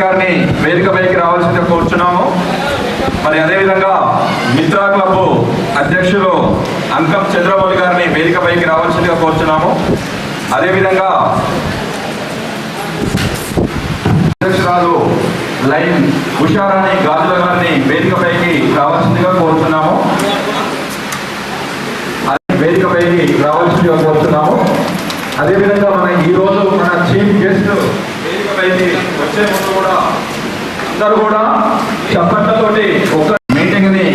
గారిని వేదికపైకి రావాల్సిందిగా కోరుచున్నాము. మరి అదేవిధంగా మిత్రా క్లబ్ అధ్యక్షులు అంకం చంద్రమౌళి గారిని వేదికపైకి రావాల్సిందిగా కోరుచున్నాము. అదేవిధంగా అధ్యక్షురాలు లైన్ ఉషారాణి గాజుల గారిని వేదికపైకి రావాల్సిందిగా కోరుతున్నాము. వేదికపైకి రావాల్సిందిగా కోరుతున్నాము. అదేవిధంగా ఈరోజు మన చీఫ్ గెస్ట్ వేదికపైకి వచ్చే ముందు కూడా అందరూ కూడా చప్పట్లతోటి ఒక మీటింగ్ ని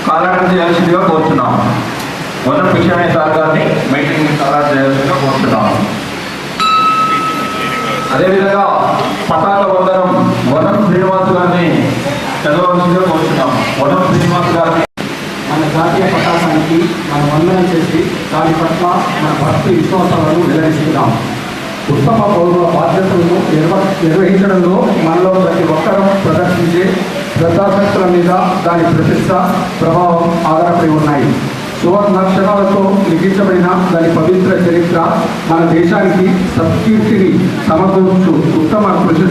కాలాటం చేయాల్సిందిగా కోరుతున్నాము. వనం విషయమే సార్ గారిని మీటింగ్ ని కాలాటం చేయాల్సిందిగా కోరుతున్నాము. అదేవిధంగా పతాక వందనం వనం శ్రీనివాస్ గారిని చదవవలసిందిగా కోరుతున్నాము. వనం శ్రీనివాస్ గారిని మన జాతీయ పతాకానికి మనం వందనం చేసి దాని పట్ల మన భక్తి విశ్వాసాలను వెల్లడిస్తున్నాం. ఉత్తమ పౌరుల బాధ్యతలను నిర్వహించడంలో మనలో ప్రతి ఒక్కరూ ప్రదర్శించే శ్రద్ధాశక్తుల మీద దాని ప్రతిష్ట ప్రభావం ఆధారపడి ఉన్నాయి. సువర్ణాక్షరాలతో లిఖించబడిన దాని పవిత్ర చరిత్ర మన దేశానికి సత్కీర్తిని సమకూర్చు ఉత్తమ కృషి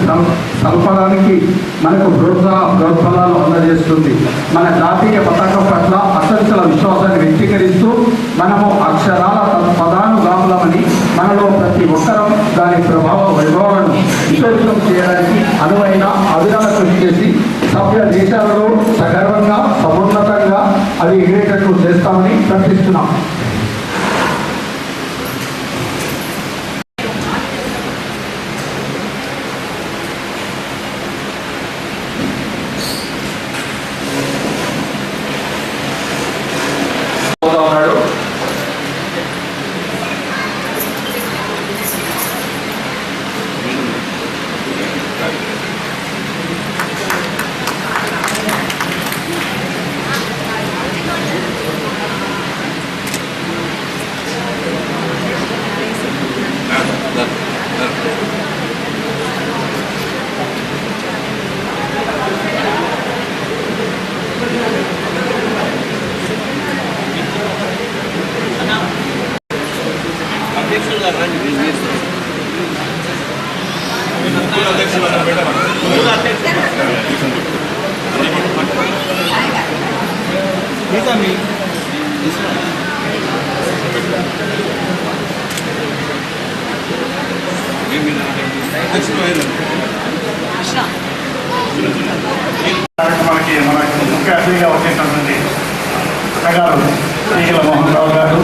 సల్పడానికి మనకు ప్రోత్సాహాలు అందజేస్తుంది. మన జాతీయ పతాకం పట్ల అసంచల విశ్వాసాన్ని వ్యక్తీకరిస్తూ మనము అక్షరాల పదానుగాములమని మనలో ప్రతి ఒక్కరం దాని ప్రభావ వైభవాలను విస్తృతం చేయడానికి అనువైన అవిరళ కృషి చేసి సభ్య దేశాలలో సగర్వంగా సమున్నతంగా అవి ఎగిరేటట్లు చేస్తామని ప్రకటిస్తున్నాం. మనకి ముఖ్య అతిథిగా వచ్చేటటువంటి అన్నగారు శ్రీల మోహన్ రావు గారు,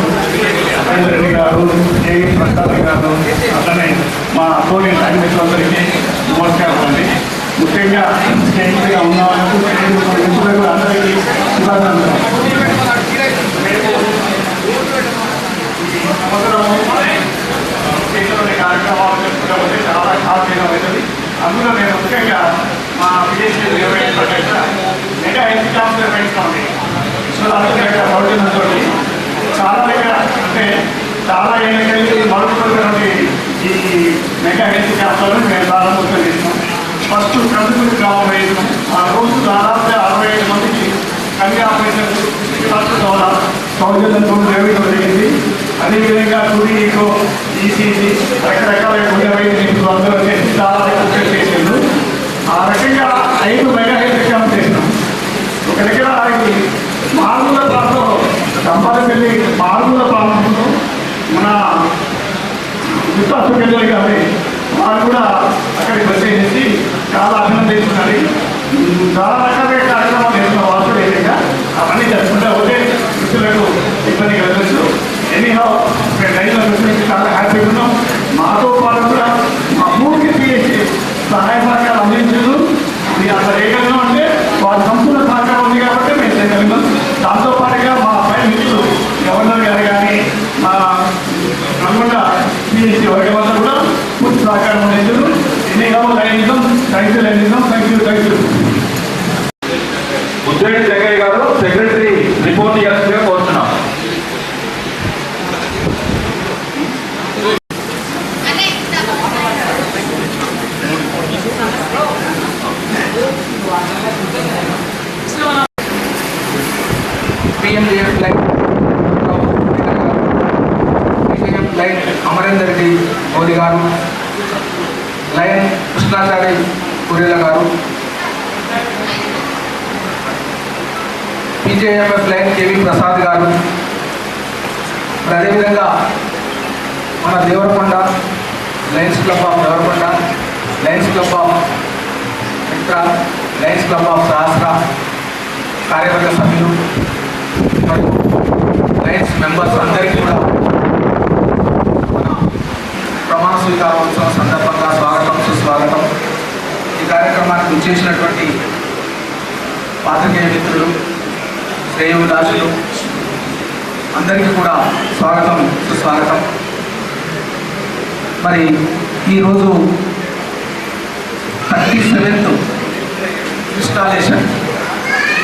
రెడ్డి గారు, జై ప్రసాద్ గారు, అట్లనే మా తోటి సైనికులందరికీ నమస్కారం అండి. ముఖ్యంగా స్నేహితులుగా ఉన్న వాళ్ళకు మిత్రులకు అందరికీ శుభాకాంక్షలు. కార్యక్రమాలు చెప్పుకుంటే చాలా సాధ్యం అవుతుంది. అందులో నేను ముఖ్యంగా మా విదేశీ మెగా హెల్త్ క్యాంప్లో పెంచుకోండి విశ్వనాథంతో చాలా దగ్గర అంటే చాలా ఏళ్ళకెళ్ళి మరుగుతున్నటువంటి ఈ మెగా హెల్త్ క్యాంప్లను మేము ప్రారంభోత్సవం చేసినాం. ఫస్ట్ కందుకూరు గ్రామం వేసినాం. ఆ రోజు దాదాపు 65 మందికి కన్ను ఆపరేషన్ సౌజన్యంతో నిర్వహించడం జరిగింది. అదేవిధంగా టూరీ ఈకో ఈసీజీ రకరకాల నిపుణులు అందరూ చేసి చాలా చేసిండు. ఆ రకంగా 5 మెగా హెల్త్ క్యాంప్ చేసినాం. ఒక దగ్గర మారుమూల ప్రాంతంలో సంపాదకెళ్ళి మారుమూల ప్రాంతంలో మన విశ్వాసకెళ్ళి కానీ వారు కూడా అక్కడికి వచ్చేసి చాలా అభినందిస్తున్నది. చాలా రకాల కార్యక్రమాలు చేస్తున్న వాసులు ఏదైనా అవన్నీ జరుపుకుంటే ఒకటే మిత్రులకు ఇబ్బంది కలగచ్చు. ఎనీహౌ మేము రైతుల మిత్రులకి చాలా హ్యాపీగా ఉన్నాం. మాతో పాటు కూడా మా ఊరికి తీసి సహాయ సహకారం అందించదు. ఇది అంత వేగంగా అంటే వారి సంపూర్ణ సహకారం ఉంది కాబట్టి మేము చేయగలిగాం. దాంతోపాటుగా మా పై మిత్రులు గవర్నర్ గారు కానీ మా నల్గొండ పిహెచ్సి వర్గ వల్ల కూడా పూర్తి సహకారం అందించదు. ఎన్నికలు లైనిజం రైతులైనిజం థ్యాంక్ యూ. ముద్రేటి జగయ్య గారు సెక్రటరీ రిపోర్ట్ చేయాల్సిందిగా కోరుతున్నాం. PMDF లైన్ అమరేందర్ రెడ్డి మోదీ గారు, లైన్ కృష్ణాచారి సూర్యల గారు, PJMF లైన్ కేవీ ప్రసాద్ గారు, మరి అదేవిధంగా మన Devarakonda lions club of Devarakonda, lions club of Mitra, lions club of Sahasra కార్యవర్గ సభ్యులు మరియు లయన్స్ మెంబర్స్ అందరికీ కూడా మన ప్రమాణ స్వీకారోత్సవం సందర్భంగా స్వాగతం, సుస్వాగతం. ఈ కార్యక్రమానికి విచ్చేసినటువంటి పాత్రికేయ మిత్రులు, శ్రేయోభిలాషులు అందరికీ కూడా స్వాగతం, సుస్వాగతం. మరి ఈరోజు 37th installation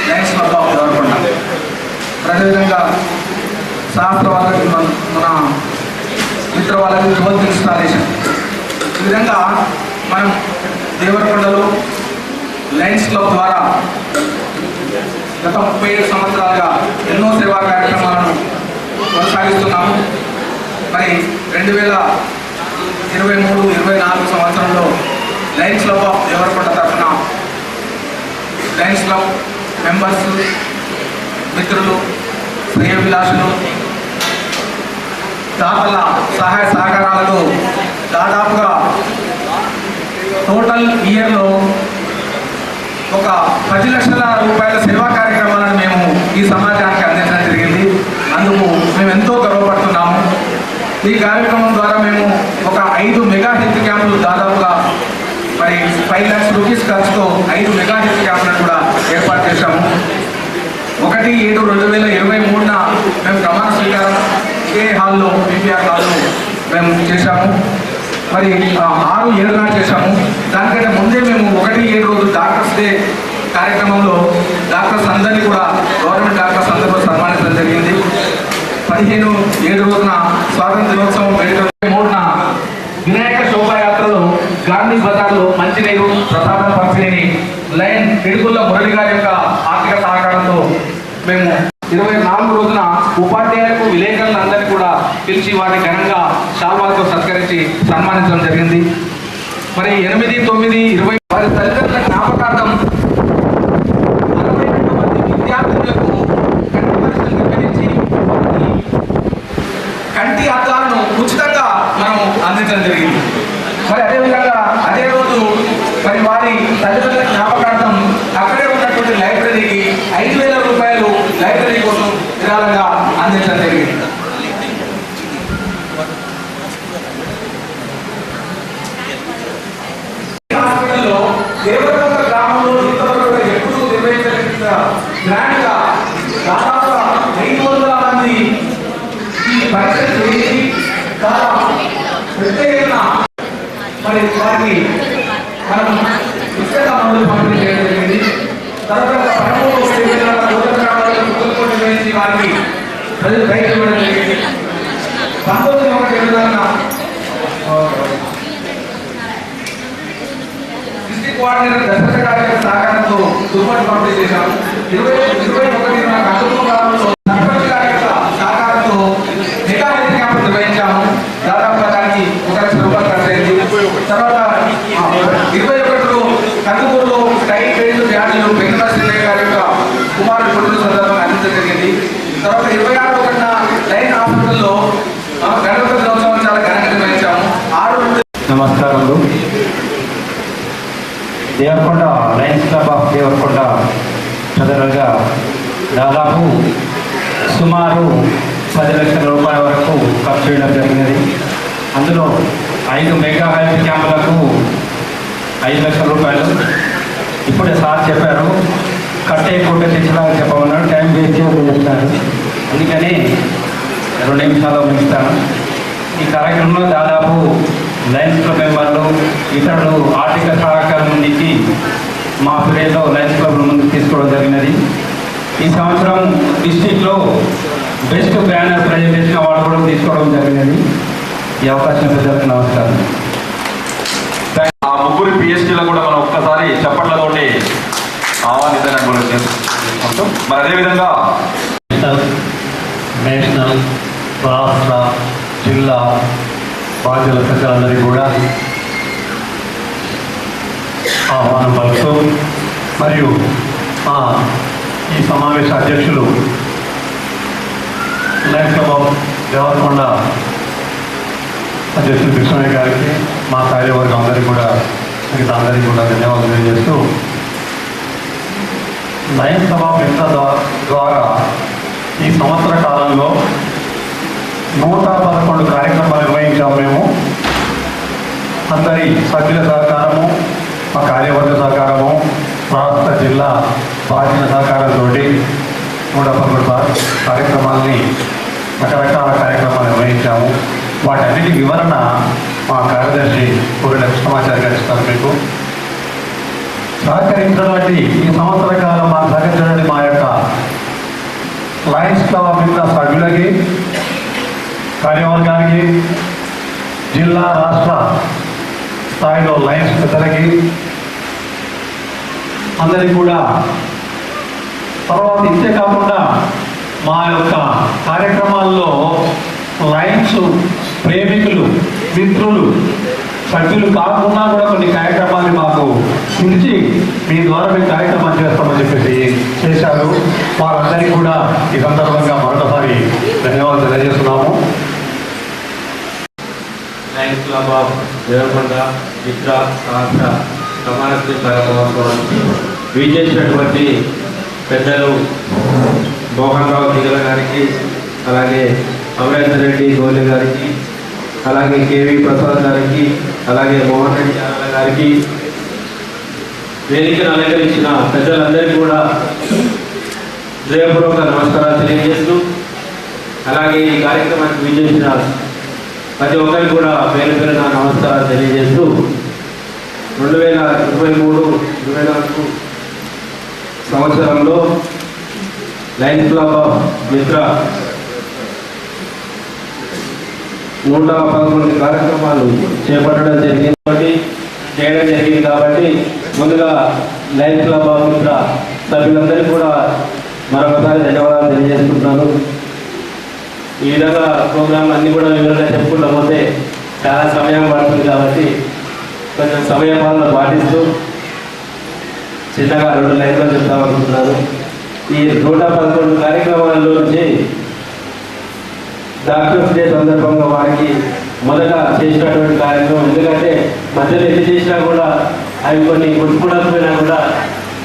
lions club of Devarakonda, అదేవిధంగా సహస్ర వాళ్ళకి మన మిత్ర వాళ్ళకి 12th ఇన్స్టాలేషన్. ఈ విధంగా మనం దేవరకొండలో లయన్స్ క్లబ్ ద్వారా గత 37 సంవత్సరాలుగా ఎన్నో సేవా కార్యక్రమాలను కొనసాగిస్తున్నాము. మరి 2023-24 సంవత్సరంలో లయన్స్ క్లబ్ ఆఫ్ దేవరకొండ తరఫున లయన్స్ క్లబ్ మెంబర్స్, మిత్రులు, శ్రేయోభిలాషులు, దాతల సహాయ సహకారాలతో దాదాపుగా టోటల్ ఇయర్లో ఒక 10 లక్షల రూపాయల సేవా కార్యక్రమాలను మేము ఈ సమాజానికి అందించడం జరిగింది. అందుకు మేము ఎంతో గర్వపడుతున్నాము. ఈ కార్యక్రమం ద్వారా మేము ఒక 5 మెగా హెల్త్ క్యాంపులు దాదాపుగా మరి 5 లక్షల రూపీస్ ఖర్చుతో 5 మెగా హెల్త్ క్యాంపులను కూడా ఏర్పాటు చేశాము. 1/7/2023 మేము ప్రమాణ స్వీకారం ఇదే హాల్లో, PPR హాల్లో మేము చేశాము. మరి 6/7 నాడు చేశాము. దానికంటే ముందే మేము 1/7 రోజు డాక్టర్స్ డే కార్యక్రమంలో డాక్టర్స్ అందరినీ కూడా, గవర్నమెంట్ డాక్టర్స్ అందరూ కూడా సన్మానించడం జరిగింది. 15/7 రోజున స్వాతంత్ర దినోత్సవం 23న వినాయక శోభాయాత్రలో గాంధీ బజార్లో మంచినీరు ప్రసాదం పంపిణీని లయన్ పిడుగుల మురళి గారి యొక్క ఆర్థిక సహకారంతో మేము 24 రోజున ఉపాధ్యాయులకు, విలేకరులందరినీ కూడా పిలిచి వారిని ఘనంగా శాల్వాలతో సత్కరించి సన్మానించడం జరిగింది. మరి 8, 9, 20 వారి తల్లిదండ్రుల జ్ఞాపకార్థం 62 మంది విద్యార్థులకు కంటి పరీక్షలు నిర్వహించి కంటి అద్దాలను ఉచితంగా మనం అందించడం జరిగింది. మరి అదేవిధంగా అదే రోజు మరి వారి తల్లిదండ్రుల జ్ఞాపకార్థం అక్కడే ఉన్నటువంటి లైబ్రరీకి 5,000 రూపాయలు లైబ్రరీ కోసం విరాళంగా అందించడం జరిగింది. హాస్పిటల్లో దేవరకొండ గ్రామంలో ఇంతవరకు ఎప్పుడూ నిర్వహించగలిగిన గ్రాండ్గా దాదాపుగా 500 మంది ఈ పరీక్షలు చేసి చాలా ప్రత్యేకమైన మరి వారికి మనం ఉచితంగా మందులు పంపిణీ చేయడం జరిగింది. తర్వాత 13 గ్రామాలకు నిర్వహించి వారికి ప్రజలు బయట ఇవ్వడం జరిగింది. 19 డిస్ట్రిక్ట్ కోఆర్డినేటర్ దశరథ గారి సహకారంతో దుర్మటి పంపిణీ చేశాము. 21 కందుకూరు గ్రామంలో సర్పంచ్ గారి యొక్క సహకారంతో మెగా హెల్త్ క్యాంప్ నిర్వహించాము. దాదాపుగా దానికి 1 లక్ష రూపాయలు ఖర్చయింది. తర్వాత 21 కందుకూరులో టైట్ రేట్లు వ్యాధులు వెంకటేశ్వర గారి యొక్క కుమారుడు పుట్టిన సందర్భంగా అందించడం జరిగింది. తర్వాత 26 లైన్ హాస్పిటల్లో గణపతి దినోత్సవం చాలా ఘనంగా నిర్వహించాము. 6 నమస్కారములు. Devarakonda lions club of Devarakonda ప్రజలుగా దాదాపు సుమారు 10 లక్షల రూపాయల వరకు ఖర్చు చేయడం జరిగినది. అందులో 5 మెగా హెల్త్ క్యాంపులకు 5 లక్షల రూపాయలు. ఇప్పుడే సార్ చెప్పారు, కట్టే కొట్టే తెచ్చినాక చెప్పమన్నాడు, టైం వేస్ట్ చేయడం చెప్తారు. అందుకని 2 నిమిషాలు ముగిస్తాను. ఈ కార్యక్రమంలో దాదాపు లయన్స్ క్లబ్ మెంబర్లు, ఇతరులు ఆర్థిక సహకారం నుంచి మా పీరియడ్లో లయన్స్ క్లబ్ను ముందుకు తీసుకోవడం జరిగినది. ఈ సంవత్సరం డిస్టిక్లో బెస్ట్ బ్యానర్ ప్రజెంటేషన్ అవార్డు కూడా తీసుకోవడం జరిగినది. ఈ అవకాశం పెద్దలకు నమస్కారం. ఆ ముగ్గురు PhDలకు కూడా మనం ఒక్కసారి చప్పట్లతోటి ఆహ్వానించడం గురించి. మరి అదేవిధంగా నేషనల్, రాష్ట్ర, జిల్లా బాధ్యుల ప్రజలందరికీ కూడా ఆహ్వానం పలుకుతూ మరియు ఈ సమావేశ అధ్యక్షులు లయన్స్ క్లబ్ ఆఫ్ దేవరకొండ అధ్యక్షులు కృష్ణయ్య గారికి మా కార్యవర్గం అందరికీ కూడా ధన్యవాదాలు తెలియజేస్తూ లయన్స్ క్లబ్ ఆఫ్ ఇండియా ద్వారా ఈ సంవత్సర కాలంలో 111 కార్యక్రమాలు నిర్వహించాము. మేము అందరి సభ్యుల సహకారము, మా కార్యవర్గ సహకారము, రాష్ట్ర జిల్లా బాధ్యత సహకారంతో 111 కార్యక్రమాలని రకరకాల కార్యక్రమాలు నిర్వహించాము. వాటన్నిటి వివరణ మా కార్యదర్శి కోరిన కృష్ణమాచారి గారు ఇస్తారు. మీకు సహకరించినటువంటి ఈ సంవత్సర కాలం మాకు సహకరించినటువంటి మా యొక్క లయన్స్ క్లబ్ ఆఫ్ ఇండియా సభ్యులకి, కార్యవర్గానికి, జిల్లా రాష్ట్ర స్థాయిలో లయన్స్ పెద్దలకి అందరికీ కూడా, తర్వాత ఇంతే కాకుండా మా యొక్క కార్యక్రమాల్లో లయన్స్ ప్రేమికులు, మిత్రులు, సభ్యులు కాకుండా కూడా కొన్ని కార్యక్రమాన్ని మాకు పిలిచి మీ ద్వారా మేము కార్యక్రమాలు చేస్తామని చెప్పేసి చేశారు. వారందరికీ కూడా ఈ సందర్భంగా మరొకసారి ధన్యవాదాలు తెలియజేస్తున్నాము. లయన్స్ క్లబ్ ఆఫ్ దేవరకొండ మిత్ర రాష్ట్ర సమానశ్రీ కార్యక్రమానికి విజయించినటువంటి పెద్దలు మోహన్ రావు దిగల గారికి, అలాగే అమరేందర్ రెడ్డి గోలె గారికి, అలాగే కేవీ ప్రసాద్ గారికి, అలాగే మోహన్ రెడ్డి చారాల గారికి, వేదికను అలంకరించిన పెద్దలందరికీ కూడా హృదయపూర్వక నమస్కారాలు తెలియజేస్తూ, అలాగే ఈ కార్యక్రమానికి విజయించిన ప్రతి ఒక్కరికి కూడా పేరు పేరున నమస్కారాలు తెలియజేస్తూ 2023-24 సంవత్సరంలో లయన్స్ క్లబ్ ఆఫ్ మిత్ర 111 కార్యక్రమాలు చేయడం జరిగింది కాబట్టి ముందుగా లయన్స్ క్లబ్ ఆఫ్ మిత్ర సభ్యులందరికీ కూడా మరొకసారి ధన్యవాదాలు తెలియజేస్తున్నాను. ఈ విధంగా ప్రోగ్రాంలు అన్నీ కూడా వివరంగా చెప్పుకుంటూ పోతే చాలా సమయం పడుతుంది కాబట్టి కొంచెం సమయపాలన పాటిస్తూ చిన్నగా 2 లైన్లో చెప్తామనుకుంటున్నాను. ఈ 111 కార్యక్రమాల్లో నుంచి డాక్టర్స్ డే సందర్భంగా వారికి మొదట చేసినటువంటి కార్యక్రమం, ఎందుకంటే మధ్యలో ఎన్ని చేసినా కూడా అవి కొన్ని గుర్తుపడకపోయినా కూడా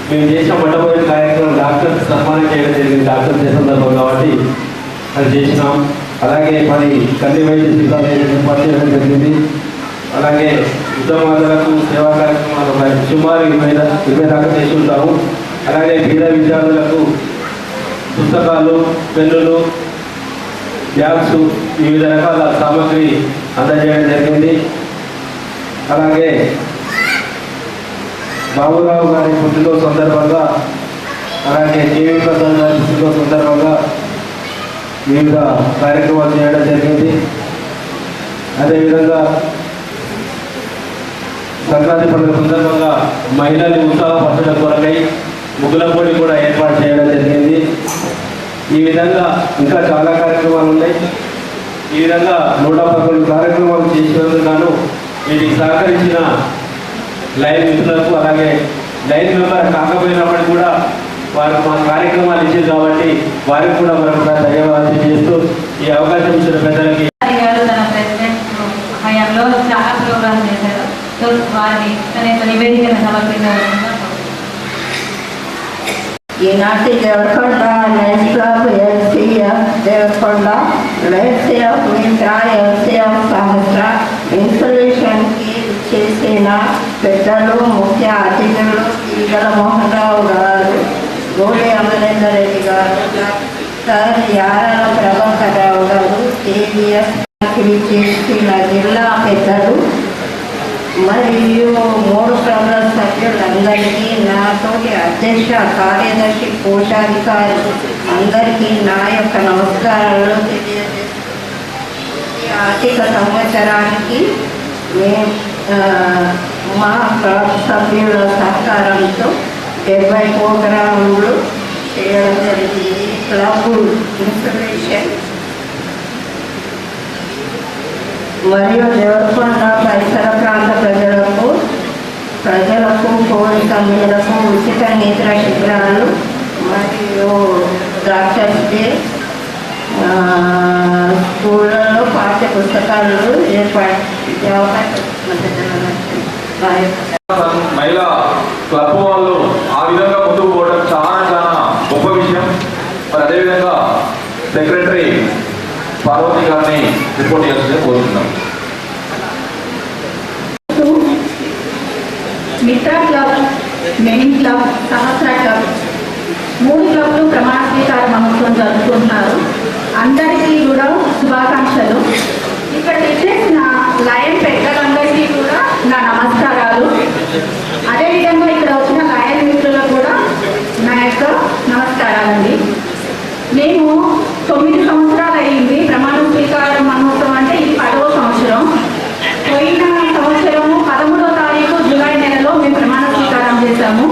మేము చేసిన మొట్టమొదటి కార్యక్రమం డాక్టర్స్ సన్మానం చేయడం జరిగింది డాక్టర్స్ డే సందర్భం కాబట్టి అది చేసినాం. అలాగే 10 కంటి వైద్య శిబిరాలు ఏర్పాటు చేయడం జరిగింది. అలాగే యుద్ధమాతలకు సేవా కార్యక్రమాలు సుమారు 20 దాకా చేసి ఉంటాము. అలాగే పేద విద్యార్థులకు పుస్తకాలు, పెన్నులు, బ్యాగ్స్, వివిధ రకాల సామాగ్రి అందజేయడం జరిగింది. అలాగే బాబురావు గారి పుట్టినరోజు సందర్భంగా, అలాగే కేవీ ప్రసాద్ గారి పుట్టినరోజు సందర్భంగా వివిధ కార్యక్రమాలు చేయడం జరిగింది. అదేవిధంగా సంక్రాంతి పండుగ సందర్భంగా మహిళలు ఉత్సాహపరచడం కొరకై ముగ్గుల పోటీ కూడా ఏర్పాటు చేయడం జరిగింది. ఈ విధంగా ఇంకా చాలా కార్యక్రమాలు ఉన్నాయి. ఈ విధంగా 111 కార్యక్రమాలు చేసినందుకు గాను వీటికి సహకరించిన లైన్ మిత్రులకు, అలాగే లైన్ మెంబర్ కాకపోయినప్పటికీ కూడా వారు మా కార్యక్రమాలు ఇచ్చారు కాబట్టి వారికి కూడా మరొకసారి ధన్యవాదాలు చేస్తూ ఈ అవకాశం ఇచ్చిన పెద్దలకి. తన ప్రెసిడెంట్ హయాంలో చాలా ప్రోగ్రామ్స్ చేశారు. సో వారిని తన యొక్క నివేదికను సమర్పించారు. ఈనాటి Devarakonda lions club LCF Devarakonda, lions Mitra LCF Sahasra ఇన్స్టలేషన్కి చేసిన పెద్దలు, ముఖ్య అతిథులు ఈగల మోహన్ రావు గారు, గోలె అమరేందర్ రెడ్డి గారు, డాక్టర్ యారాల ప్రభాకర్ రావు గారు, కేవీఎస్ చేసిన జిల్లా పెద్దలు మరియు 3 ప్రముఖ సభ్యులందరికీ, నాతోటి అధ్యక్ష, కార్యదర్శి, కోశాధికారి అందరికీ నా యొక్క నమస్కారాలు తెలియజేస్తున్నాను. ఈ ఆర్థిక సంవత్సరానికి మా క్లబ్ సభ్యుల సహకారంతో 70 ప్రోగ్రాములు చేయడం జరిగింది. క్లబ్ ఇన్స్టలేషన్ మరియు దేవరకొండ పరిసర ప్రాంత ప్రజలకు గ్రామీణులకు ఉచిత నేత్ర శిబిరాలు మరియు డాక్టర్స్ డే, స్కూళ్ళలో పాఠ్య పుస్తకాలు ఏర్పాటు మహిళా క్లబ్ వాళ్ళు ఆ విధంగా ముందుకు పోవడం చాలా చాలా గొప్ప విషయం. మరి అదేవిధంగా సెక్రటరీ పార్వతి గారిని రిపోర్ట్ చేయాల్సిందిగా కోరుతున్నాం. మిత్ర క్లబ్, మెయిన్ క్లబ్, సహస్ర క్లబ్ 3 క్లబ్లు ప్రమాణ స్వీకార మహోత్సవం జరుపుకుంటున్నారు. అందరికీ కూడా శుభాకాంక్షలు. ఇక్కడ చేసిన లయన్ పెద్దలందరికీ కూడా నా నమస్కారాలు. అదేవిధంగా ఇక్కడ వచ్చిన లయన్ మిత్రులకు కూడా నా యొక్క నమస్కారాలండి. మేము 9 సంవత్సరాలు అయ్యింది ప్రమాణ స్వీకార మహోత్సవం అంటే ఇది 10వ సంవత్సరం. పోయిన సంవత్సరము 13వ తారీఖు జూలై నెలలో మేము ప్రమాణ స్వీకారం చేశాము.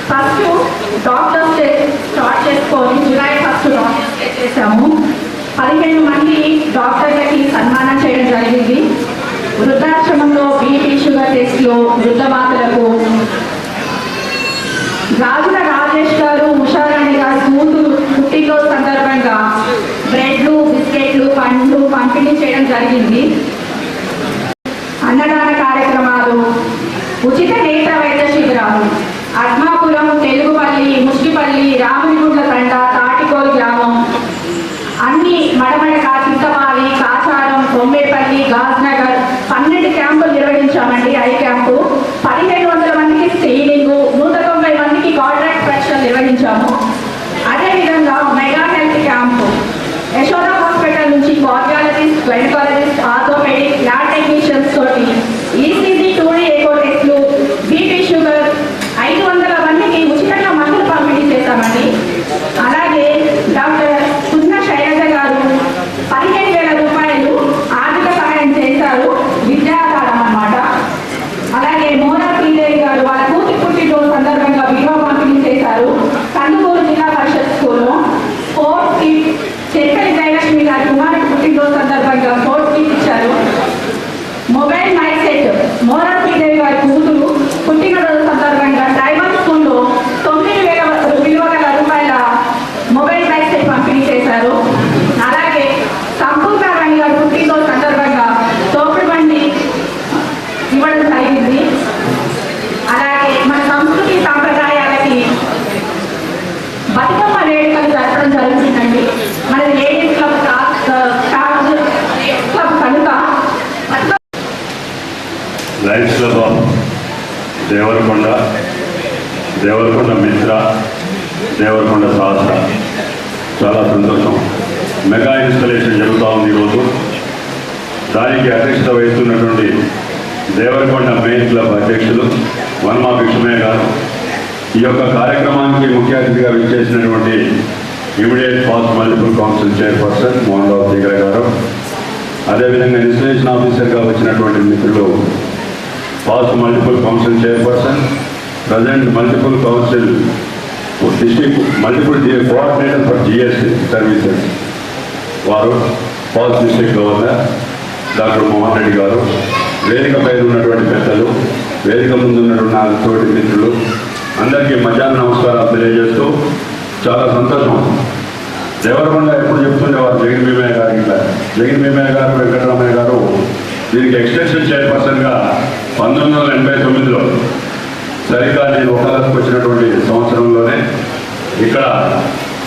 ఫస్ట్ డాక్టర్స్ డే స్టార్ట్ చేసుకొని జూలై 1 డాక్టర్స్ డే చేశాము. 15 మంది డాక్టర్లకి సన్మానం చేయడం జరిగింది. వృద్ధాశ్రమంలో బీపీ షుగర్ టెస్ట్లు వృద్ధ మాతలకు రాజుల రాజేష్ గారు, ఉషారాణి గారు కూతురు పుట్టినరోజు సందర్భంగా బ్రెడ్లు, బిస్కెట్లు, పండ్లు పంపిణీ చేయడం జరిగింది. అన్నదాన కార్యక్రమాలు, ఉచిత నేత్ర వైద్య శిబిరాలు అడ్మాపురం, తెలుగుపల్లి, ముష్టిపల్లి, రామునిగుండ్ల తండ, తాటికోల్ గ్రామం అన్ని మడమడక, చింతమాలి, కాచారం, కొమ్మేపల్లి, గాజ్నగర్ 12 క్యాంపులు నిర్వహించామండి. ఐ క్యాంపు 1500 మందికి స్క్రీనింగ్, 190 మందికి కాంట్రాక్ట్ పరీక్షలు నిర్వహించాము. అదేవిధంగా mega health camp Yashoda hospital నుంచి cardiologist, gynaecologist, orthopaedic, lab technicians తోటి ఈసీజీ, 2D ఎకో టెస్ట్లు, బీపీ షుగర్ 500 మందికి ఉచితంగా మందులు పంపిణీ చేశామండి. అలాగే డాక్టర్ సున్న శైలజ గారు 15,000 రూపాయలు ఆర్థిక సహాయం చేశారు, విద్యాదానం అన్నమాట. అలాగే మోనా శ్రీదేవి గారు వాళ్ళ కూతురు పుట్టినరోజు సందర్భంగా బీమా పంపిణీ చేశారు. కందుకూరు జిల్లా పరిషత్ స్కూల్లో స్పోర్ట్స్ కిట్, చెక్కలి జయలక్ష్మి గారి కుమారుడు పుట్టినరోజు సందర్భంగా స్పోర్ట్స్ కిట్ ఇచ్చారు. Mobile mic set Mona Sridevi గారి కూతురు పుట్టినరోజు సందర్భంగా ట్రైబల్ స్కూల్లో 9,000 విలువ గల రూపాయల మొబైల్ మైక్ సెట్ పంపిణీ చేశారు. అలాగే సంపూర్ణ రాణి గారు పుట్టినరోజు సందర్భంగా తోపుడు బండి ఇవ్వడం జరిగింది. అలాగే మన సంస్కృతి సాంప్రదాయాలకి బతుకమ్మ వేడుకలు జరపడం జరుగుతుందండి. మనది లేడీస్ క్లబ్ క్లబ్ కనుక lions club of Devarakonda, Devarakonda Mitra, Devarakonda సహస్ర చాలా సంతోషం. మెగా ఇన్స్టలేషన్ జరుగుతూ ఉంది ఈరోజు. దానికి అధ్యక్షత వహిస్తున్నటువంటి దేవరకొండ మెయిన్ క్లబ్ అధ్యక్షులు వన్మా భిక్షమయ్య గారు, ఈ యొక్క కార్యక్రమానికి ముఖ్య అతిథిగా విచ్చేసినటువంటి immediate past multiple council chairperson Mohan Rao దిగర గారు, అదేవిధంగా ఇన్స్టలేషన్ ఆఫీసర్గా వచ్చినటువంటి మిత్రులు past multiple council chairperson, present multiple council district multiple coordinator for GST services వారు, past district governor doctor Mohan Reddy గారు, వేదిక పైన ఉన్నటువంటి పెద్దలు, వేదిక ముందున్నటువంటి నా తోటి మిత్రులు అందరికీ మధ్యాహ్న నమస్కారాలు తెలియజేస్తూ చాలా సంతోషం. దేవరకొండ ఎప్పుడు చెప్తుండేవారు జగన్ భీమయ్య గారు, ఇట్లా జగన్ భీమయ్య గారు, వెంకటరామయ్య గారు దీనికి ఎక్స్టెన్షన్ చైర్పర్సన్గా 1989లో సరిగ్గా నేను ఒకళ్ళకు వచ్చినటువంటి సంవత్సరంలోనే ఇక్కడ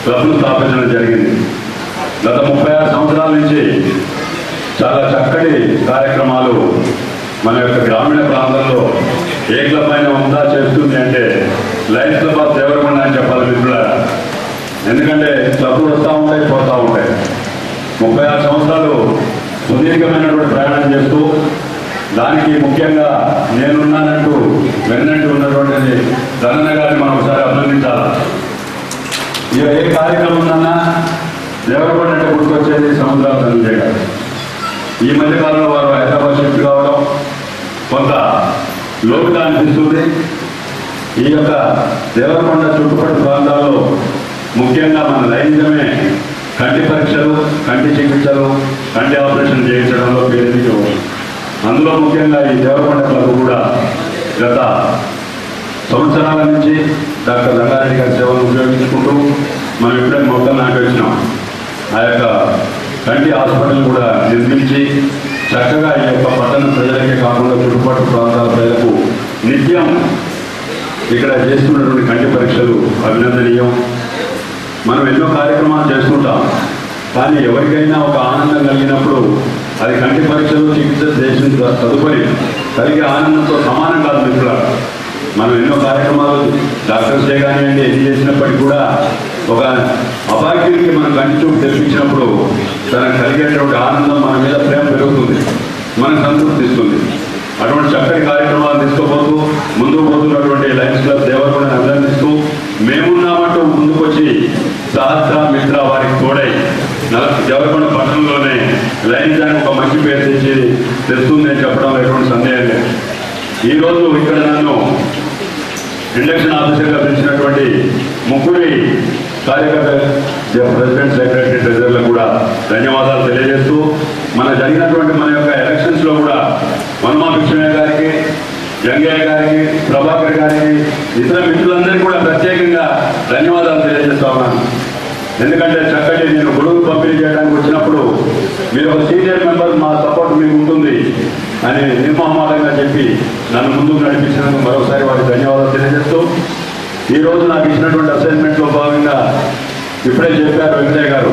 క్లబ్ను స్థాపించడం జరిగింది. గత 36 సంవత్సరాల నుంచి చాలా చక్కటి కార్యక్రమాలు మన యొక్క గ్రామీణ ప్రాంతంలో ఏ క్లబ్ అయినా ఉందా చేస్తుంది అంటే లయన్స్ క్లబ్ ఆఫ్ దేవరకొండ అని చెప్పాలి మిత్రులారా. ఎందుకంటే క్లబ్లు వస్తూ ఉంటాయి, పోతూ ఉంటాయి. 36 సంవత్సరాలు సుదీర్ఘమైనటువంటి ప్రయాణం చేస్తూ దానికి ముఖ్యంగా నేనున్నానంటూ వెన్నట్టు ఉన్నటువంటి ధనన్న గారిని మనం ఒకసారి అభినందించాలి. ఇక ఏ కార్యక్రమం ఉందన్నా దేవరకొండ అంటే గుర్తొచ్చేది సముద్రాల ధనంజయ గారు. ఈ మధ్యకాలంలో వారు హైదరాబాద్ షిఫ్ట్ కావడం కొంత లోటుగా అనిపిస్తుంది. ఈ యొక్క దేవరకొండ చుట్టుపక్కల ప్రాంతాల్లో ముఖ్యంగా మన లైంగికమే కంటి పరీక్షలు, కంటి చికిత్సలు, కంటి ఆపరేషన్ చేయించడంలో పేరు. అందులో ముఖ్యంగా ఈ దేవరకొండ క్లబ్ కూడా గత సంవత్సరాల నుంచి డాక్టర్ రంగారెడ్డి గారి సేవలను ఉపయోగించుకుంటూ మనం ఇప్పుడే మొక్కలు నాటి వచ్చినాం. ఆ యొక్క కంటి హాస్పిటల్ కూడా నిర్మించి చక్కగా ఈ యొక్క పట్టణ ప్రజలకే కాకుండా చుట్టుపక్కల ప్రాంతాల ప్రజలకు నిత్యం ఇక్కడ చేస్తున్నటువంటి కంటి పరీక్షలు అభినందనీయం. మనం ఎన్నో కార్యక్రమాలు చేసుకుంటాం, కానీ ఎవరికైనా ఒక ఆనందం కలిగినప్పుడు అది కంటి పరీక్షలు చికిత్స చేసిన తదుపరి కలిగే ఆనందంతో సమానం కాదు మిత్రులారా. మనం ఎన్నో కార్యక్రమాలు డాక్టర్సే కానివ్వండి ఎన్ని చేసినప్పటికీ కూడా ఒక అభాగ్యుడికి మనం కంటి చూపు తెప్పించినప్పుడు తనకు కలిగేటువంటి ఆనందం మన మీద ప్రేమ పెరుగుతుంది, మనకు సంతృప్తి ఇస్తుంది. అటువంటి చక్కటి కార్యక్రమాలు తీసుకోబోతూ ముందుకు పోతున్నటువంటి లయన్స్ క్లబ్ దేవరకొండని అభినందిస్తూ మేమున్నామంటూ ముందుకొచ్చి సహస్ర మిత్ర వారికి తోడై దేవరకొండ పట్టణంలోనే లయన్స్ అని ఒక మంచి పేరు తెస్తుంది అని చెప్పడం ఎటువంటి సందేహం లేదు. ఈరోజు ఇక్కడ నన్ను ఇండక్షన్ ఆఫీసర్గా పిలిచినటువంటి ముగ్గురి కార్యకర్త ప్రెసిడెంట్ సెక్రటరీ ట్రెజరర్లకు కూడా ధన్యవాదాలు తెలియజేస్తూ మన జరిగినటువంటి మన యొక్క ఎలక్షన్స్లో కూడా మన్మా కృష్ణయ్య గారికి, జంగయ్య గారికి, ప్రభాకర్ గారికి, ఇతర మిత్రులందరికీ కూడా ప్రత్యేకంగా ధన్యవాదాలు తెలియజేస్తా ఉన్నాను. ఎందుకంటే చక్కటి నేను గొడుగు పంపిణీ చేయడానికి వచ్చినప్పుడు మీరు ఒక సీనియర్ మెంబర్ మా సపోర్ట్ మీకు ఉంటుంది అని నిర్మోహమాటంగా చెప్పి నన్ను ముందుకు నడిపించినందుకు మరోసారి వారికి ధన్యవాదాలు తెలియజేస్తూ ఈరోజు నాకు ఇచ్చినటువంటి అసైన్మెంట్లో భాగంగా ఇప్పుడే చెప్పారు వెంకయ్య గారు,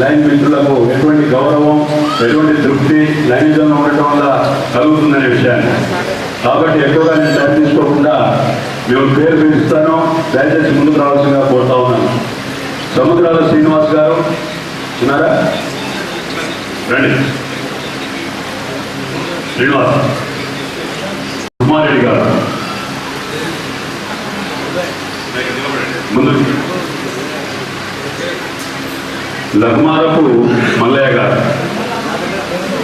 లైన్ మిత్రులకు ఎటువంటి గౌరవం, ఎటువంటి తృప్తి లైనిజంలో ఉండటం వల్ల కలుగుతుందనే విషయాన్ని. కాబట్టి ఎక్కువగా నేను టైం తీసుకోకుండా మేము పేరు పిలుస్తాను, దయచేసి ముందుకు రావాల్సిందిగా కోరుతా ఉన్నాను. సముద్రాల శ్రీనివాస్ గారు ఉన్నారా? రండి. శ్రీనివాస్. కుమారెడ్డి గారు ముందు. లగ్మారపు మల్లయ్య గారు.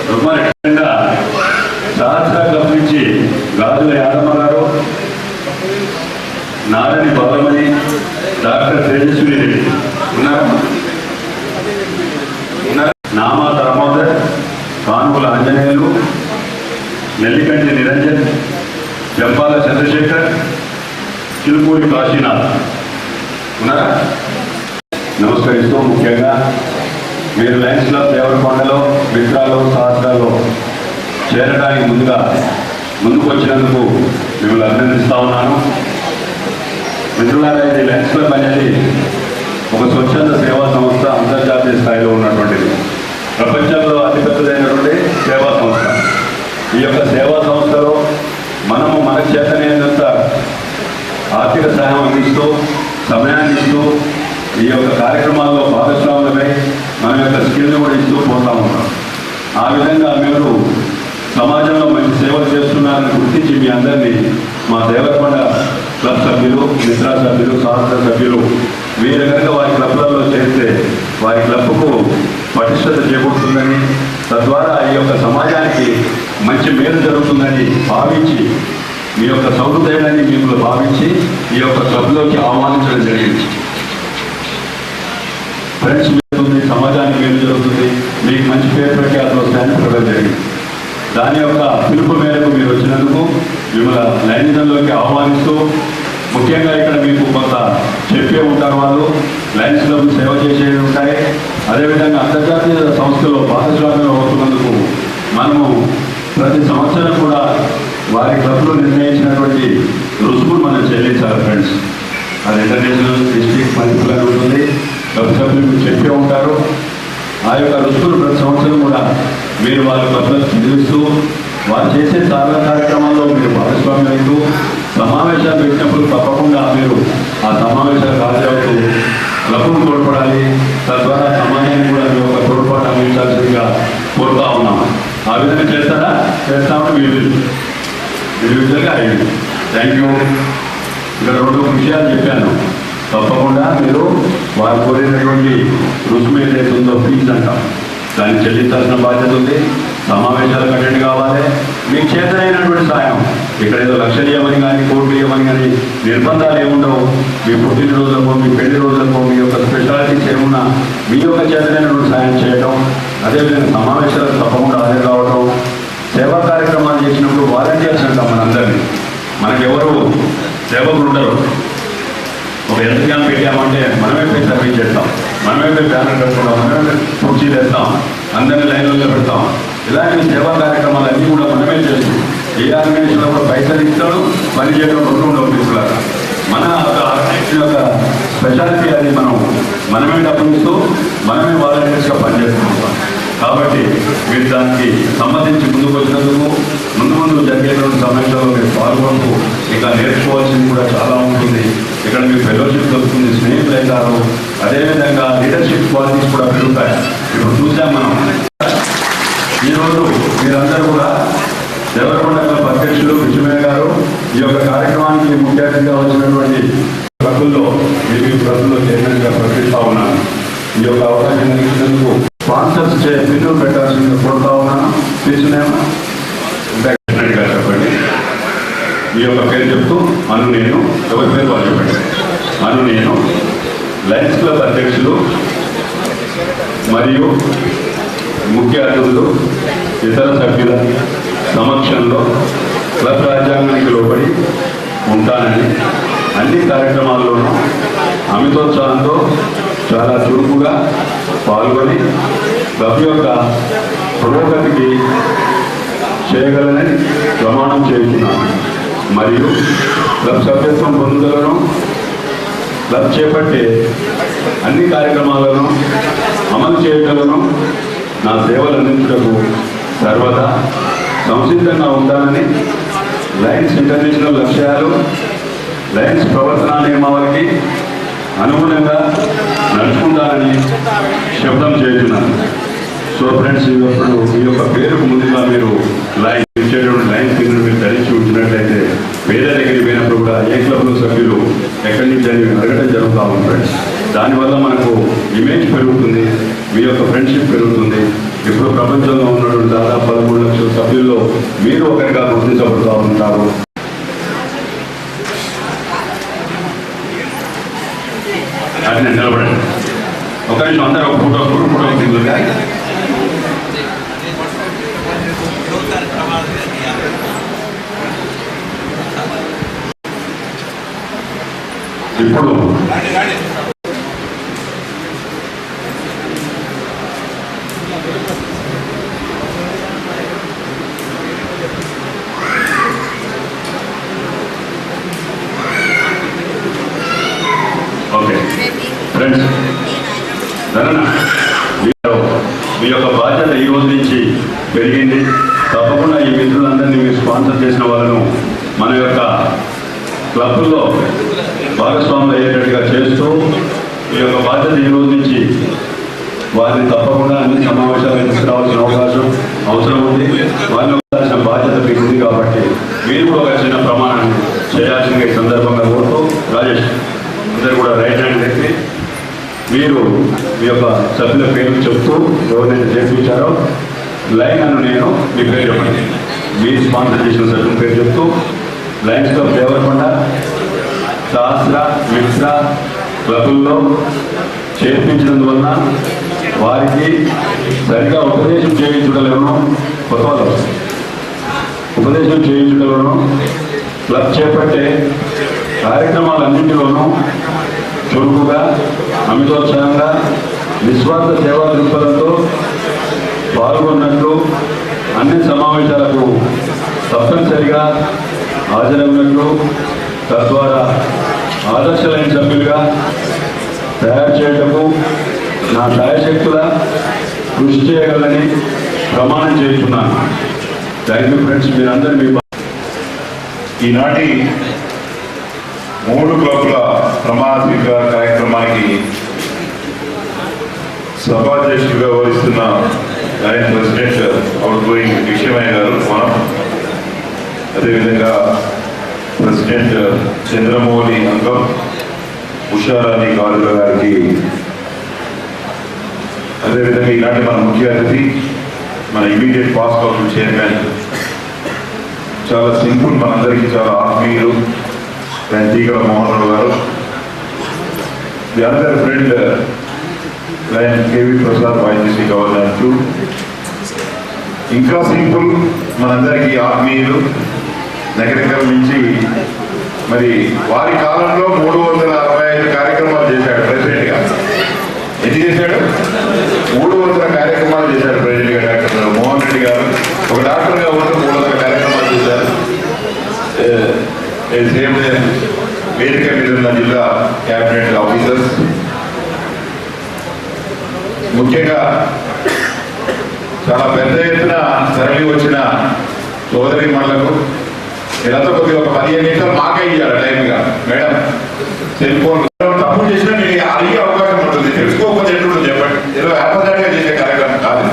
లగ్మారెడ్డిగా సహస్ర క్లబ్ నుంచి గాజుల యాదమ్మ గారు, నారని బాలమణి, డాక్టర్ తేజస్విని రెడ్డి ఉన్నారా? నామా దామోదర్, కానుగుల ఆంజనేయులు, నెల్లికంటి నిరంజన్, జంపాల చంద్రశేఖర్, చిలుకూరి కాశీనాథ్ ఉన్నారా? నమస్కరిస్తూ ముఖ్యంగా మీరు లయన్స్ క్లబ్ దేవరకొండలో మిత్రాలు సహస్రాల్లో చేరడానికి ముందుకు వచ్చినందుకు మిమ్మల్ని అభినందిస్తూ ఉన్నాను. మిత్రులారా, ఇది లయన్స్ క్లబ్ అనేది ఒక స్వచ్ఛంద సేవా సంస్థ, అంతర్జాతీయ స్థాయిలో ఉన్నటువంటిది, ప్రపంచంలో అతిపెద్దదైనటువంటి సేవా సంస్థ. ఈ యొక్క సేవా సంస్థలో మనము మన చేతనైనంత ఆర్థిక సహాయం అందిస్తూ, సమయాన్ని ఇస్తూ, ఈ యొక్క కార్యక్రమాల్లో భాగస్వాములమై మన యొక్క స్కిల్ని కూడా ఇస్తూ పోతా ఉంటాం. ఆ విధంగా మీరు సమాజంలో మంచి సేవలు చేస్తున్నారని గుర్తించి మీ అందరినీ మా దేవరకొండ క్లబ్ సభ్యులు, మిత్రా సభ్యులు, సహస్ర సభ్యులు మీరు కనుక వారి క్లబ్లలో చేస్తే వారి క్లబ్కు పటిష్టత చేకూరుతుందని, తద్వారా ఈ యొక్క సమాజానికి మంచి మేలు జరుగుతుందని భావించి, మీ యొక్క సౌహృదయాన్ని మిమ్మల్ని భావించి ఈ యొక్క క్లబ్లోకి ఆహ్వానించడం జరిగింది. ఫ్రెండ్స్ జరుగుతుంది, సమాజానికి మేలు జరుగుతుంది, మీకు మంచి పేరు ప్రఖ్యాతలు వస్తాయని చెప్పడం జరిగింది. దాని యొక్క పిలుపు మేరకు మీరు వచ్చినందుకు మిమ్మల్ని లైనిజంలోకి ఆహ్వానిస్తూ, ముఖ్యంగా ఇక్కడ మీకు కొంత చెప్పే ఉంటారు, వాళ్ళు లయన్స్ క్లబ్ సేవ చేసేవి ఉంటాయి. అదేవిధంగా అంతర్జాతీయ సంస్థలో భాగస్వామ్యం అవుతున్నందుకు మనము ప్రతి సంవత్సరం కూడా వారి క్లబ్లో నిర్ణయించినటువంటి రుసుమును మనం చెల్లించాలి ఫ్రెండ్స్. అది ఇంటర్నేషనల్, డిస్ట్రిక్ట్, మల్టిపుల్ ఉంటుంది. క్లబ్ సభ్యులు చెప్పే ఉంటారు. ఆ యొక్క రుసుములు ప్రతి సంవత్సరం కూడా మీరు వాళ్ళ క్లబ్లో చెల్లిస్తూ, వారు చేసే చాలా కార్యక్రమాల్లో మీరు భాగస్వామ్యం అవుతూ, సమావేశాలు పెట్టినప్పుడు తప్పకుండా మీరు ఆ సమావేశాలకు హాజరవుతూ క్లబ్ను తోడ్పడాలి. తద్వారా సమాజాన్ని కూడా మీ యొక్క తోడ్పాటు అందించాల్సిందిగా కోరుతా ఉన్నాము. ఆ విధంగా చేస్తామని ఇండివిజువల్గా అయ్యింది. Thank you. ఇక్కడ 2 విషయాలు చెప్పాను. తప్పకుండా మీరు వారు కోరినటువంటి రుసుము ఏదైతే ఉందో ఫీజు అంటాం, దాన్ని చెల్లించాల్సిన బాధ్యత ఉంది. సమావేశాలకు అటెండ్ కావాలి. మీకు చేతనైనటువంటి సాయం, ఇక్కడ ఏదో లక్షలు ఇవ్వమని కానీ కోట్లు ఇవ్వమని కానీ నిర్బంధాలు ఏముండవు. మీ పుట్టినరోజులకు, మీ పెళ్లి రోజులకు, మీ యొక్క స్పెషాలిటీస్ ఏమున్నా మీ యొక్క చేతనైనటువంటి సాయం చేయడం, అదేవిధంగా సమావేశాలకు తప్పకుండా హాజరు కావడం, సేవా కార్యక్రమాలు చేసినప్పుడు వాలంటీర్స్ అంటాం మనందరినీ. మనకెవరు సేవకులు ఉండరు. ఒక ఎంతగానో పెట్టామంటే మనమే పోయి సర్వీస్ చేస్తాం, మనమే పోయి బ్యానర్ కట్టుకుంటాం, మనమే కుర్చీ తెస్తాం, అందరినీ లైన్లలో పెడతాం. ఇలాంటి సేవా కార్యక్రమాలు అన్నీ కూడా మనమే చేస్తాం. ఏ ఆర్గనైజేషన్లో కూడా పైసలు ఇస్తాడు, పని చేయడం రెండు ఉండవు తీసుకురాక. మన ఆర్గనైజేషన్ యొక్క స్పెషాలిటీ అది. మనమే డబ్బులు ఇస్తూ మనమే వాలంటీర్స్గా పనిచేస్తున్నాం. కాబట్టి మీరు దానికి సంబంధించి ముందుకు వచ్చినందుకు ముందు జరిగేటువంటి సమయంలో మీరు పాల్గొంటూ ఇంకా నేర్చుకోవాల్సింది కూడా చాలా ఉంటుంది. ఇక్కడ మీకు ఫెలోషిప్ దొరుకుతుంది, స్నేహితులు అవుతారు, అదేవిధంగా లీడర్షిప్ క్వాలిటీస్ కూడా పెరుగుతాయి. ఇప్పుడు చూసాం మనం. ఈరోజు మీరందరూ కూడా దేవరకొండ క్లబ్ అధ్యక్షులు విజయమయ్య గారు ఈ యొక్క కార్యక్రమానికి ముఖ్య అతిథిగా వచ్చినటువంటి క్లబ్ల్లో మీకు క్లబ్లో చైర్మన్గా ప్రకటిస్తా ఉన్నాను. ఈ యొక్క అవకాశం ఇచ్చినందుకు స్పాన్సర్స్ బిల్లు పెట్టాల్సిందిగా కోరుతా ఉన్నాను. తీసుకునేమా చెప్పండి. ఈ యొక్క పేరు చెప్తూ నేను ఎవరి పేరు వాళ్ళు చెప్పండి. నేను లయన్స్ క్లబ్ అధ్యక్షులు మరియు ముఖ్య అతిథులు ఇతర సభ్యుల సమక్షంలో క్లబ్ రాజ్యాంగానికి లోబడి ఉంటానని, అన్ని కార్యక్రమాల్లోనూ అమితోత్సాహంతో చాలా చురుకుగా పాల్గొని క్లబ్ యొక్క పురోగతికి చేయగలనని ప్రమాణం చేస్తున్నాను. మరియు క్లబ్ సభ్యత్వం పొందుదలను, క్లబ్ చేపట్టే అన్ని కార్యక్రమాలను అమలు చేయగలను, నా సేవలు అందించుటకు సర్వదా సంసిద్ధంగా ఉంటానని, లయన్స్ ఇంటర్నేషనల్ లక్ష్యాలు, లయన్స్ ప్రవర్తనా నియమావళికి అనుగుణంగా నడుచుకుంటానని శబ్దం చేస్తున్నాను. సో ఫ్రెండ్స్, ఈ యొక్క పేరుకు ముందుగా మీరు లైన్ ఇచ్చేటువంటి లైన్ కింద మీరు ధరించి ఉంచినట్లయితే వేరే దగ్గరికి పోయినప్పుడు కూడా ఏ క్లబ్లో సభ్యులు ఎక్కడి నుంచి అని అడగడం జరుగుతూ ఉంది ఫ్రెండ్స్. దానివల్ల మనకు ఇమేజ్ పెరుగుతుంది, మీ యొక్క ఫ్రెండ్షిప్ పెరుగుతుంది. ఇప్పుడు ప్రపంచంలో ఉన్నటువంటి దాదాపు 13 లక్షల సభ్యుల్లో మీరు ఒకరిగా గుర్తించబడుతూ ఉంటారు. అది నేను నిలబడండి. ఒక నిమిషం అందరూ ఒక ఫోటో దిగులుగా. ఇప్పుడు ఓకే ఫ్రెండ్స్, మీ యొక్క బాధ్యత ఈ రోజు నుంచి పెరిగింది. తప్పకుండా ఈ మిత్రులందరినీ మీరు స్పాన్సర్ చేసిన వాళ్ళను మన యొక్క క్లబ్లో భాగస్వాములు అయ్యేటట్టుగా చేస్తూ ఈ యొక్క బాధ్యత ఈ రోజు నుంచి వారిని తప్పకుండా అన్ని సమావేశాలు తీసుకురావాల్సిన అవసరం ఉంది. వారిని ఉండాల్సిన బాధ్యత మీకు ఉంది. కాబట్టి మీరు కూడా ఒక చిన్న ప్రమాణాన్ని చేయాల్సిందిగా ఈ సందర్భంగా కోరుతూ, రాజేష్ అందరూ కూడా రైట్ హ్యాండ్ పెట్టి మీరు మీ యొక్క సభ్యుల పేరు చెప్తూ ఎవరినైతే చేర్పించారో లైన్ నేను మీ పేరు చెప్పండి. మీరు స్పాన్సర్ చేసిన సభ్యుల పేరు చెప్తూ లయన్స్ క్లబ్ దేవరకొండ శాస్త్ర మిత్ర క్లబుల్లో చేర్పించినందువలన వారికి సరిగా ఉపదేశం చేయించడంలోనూ కొత్త వాళ్ళు ఉపదేశం చేయించడంలోనూ క్లబ్ చేపట్టే కార్యక్రమాలన్నింటిలోనూ చురుకుగా అమితోత్సాహంగా నిస్వార్థ సేవా దృక్పథంతో పాల్గొన్నట్లు, అన్ని సమావేశాలకు తప్పనిసరిగా హాజరవునట్లు, తద్వారా ఆదర్శలైన సభ్యులుగా తయారు చేయటకు నా శాయశక్తుల కృషి చేయగలని ప్రమాణం చేస్తున్నాను. Thank you friends. మీరందరూ మీ ఈనాటి 3 క్లబ్ల ప్రమాణ స్వీకార కార్యక్రమానికి సభాధ్యక్షుడిగా వ్యవహరిస్తున్న లయన్స్ ప్రెసిడెంట్ అవుట్ గోయింగ్ విజయమయ్య గారు, మనం అదేవిధంగా ప్రెసిడెంట్ చంద్రమౌళి అంకం, ఉషారాణి కాలువ గారికి, అదేవిధంగా ఈనాటి మన ముఖ్య అతిథి మన ఇమీడియట్ పాస్ కౌన్సిల్ చైర్మన్, చాలా సింపుల్, మనందరికీ చాలా ఆత్మీయులు, తీగల మోహన్ రావు గారు, the other friend lion K V Prasad Vaidyasri governor 2, ఇంకా సింపుల్ మనందరికీ ఆత్మీయులు నగరికల నుంచి మరి వారి కాలంలో 365 కార్యక్రమాలు చేశాడు ప్రెసిడెంట్ గా. ఎన్ని చేశాడు? 300 కార్యక్రమాలు చేశాడు ప్రెసిడెంట్ గా. డాక్టర్ మోహన్ రెడ్డి గారు ఒక డాక్టర్ గా ఉంటూ 300 కార్యక్రమాలు చేశారు. వేదిక మీద ఉన్న జిల్లా క్యాబినెట్ ఆఫీసర్స్, ముఖ్యంగా చాలా పెద్ద ఎత్తున తరలి వచ్చిన సోదరి మనులకు వీళ్ళతో కొద్దిగా ఒక 15 నిమిషాలు మాకే ఇయ్యాలి టైంగా. మేడం సెల్ ఫోన్ తప్పు చేసినా మీకు అడిగే అవకాశం ఉంటుంది, తెలుసుకోకపోతే ఎట్లుంటుంది చెప్పండి. ఏదో వ్యాపారంగా చేసే కార్యక్రమం కాదు.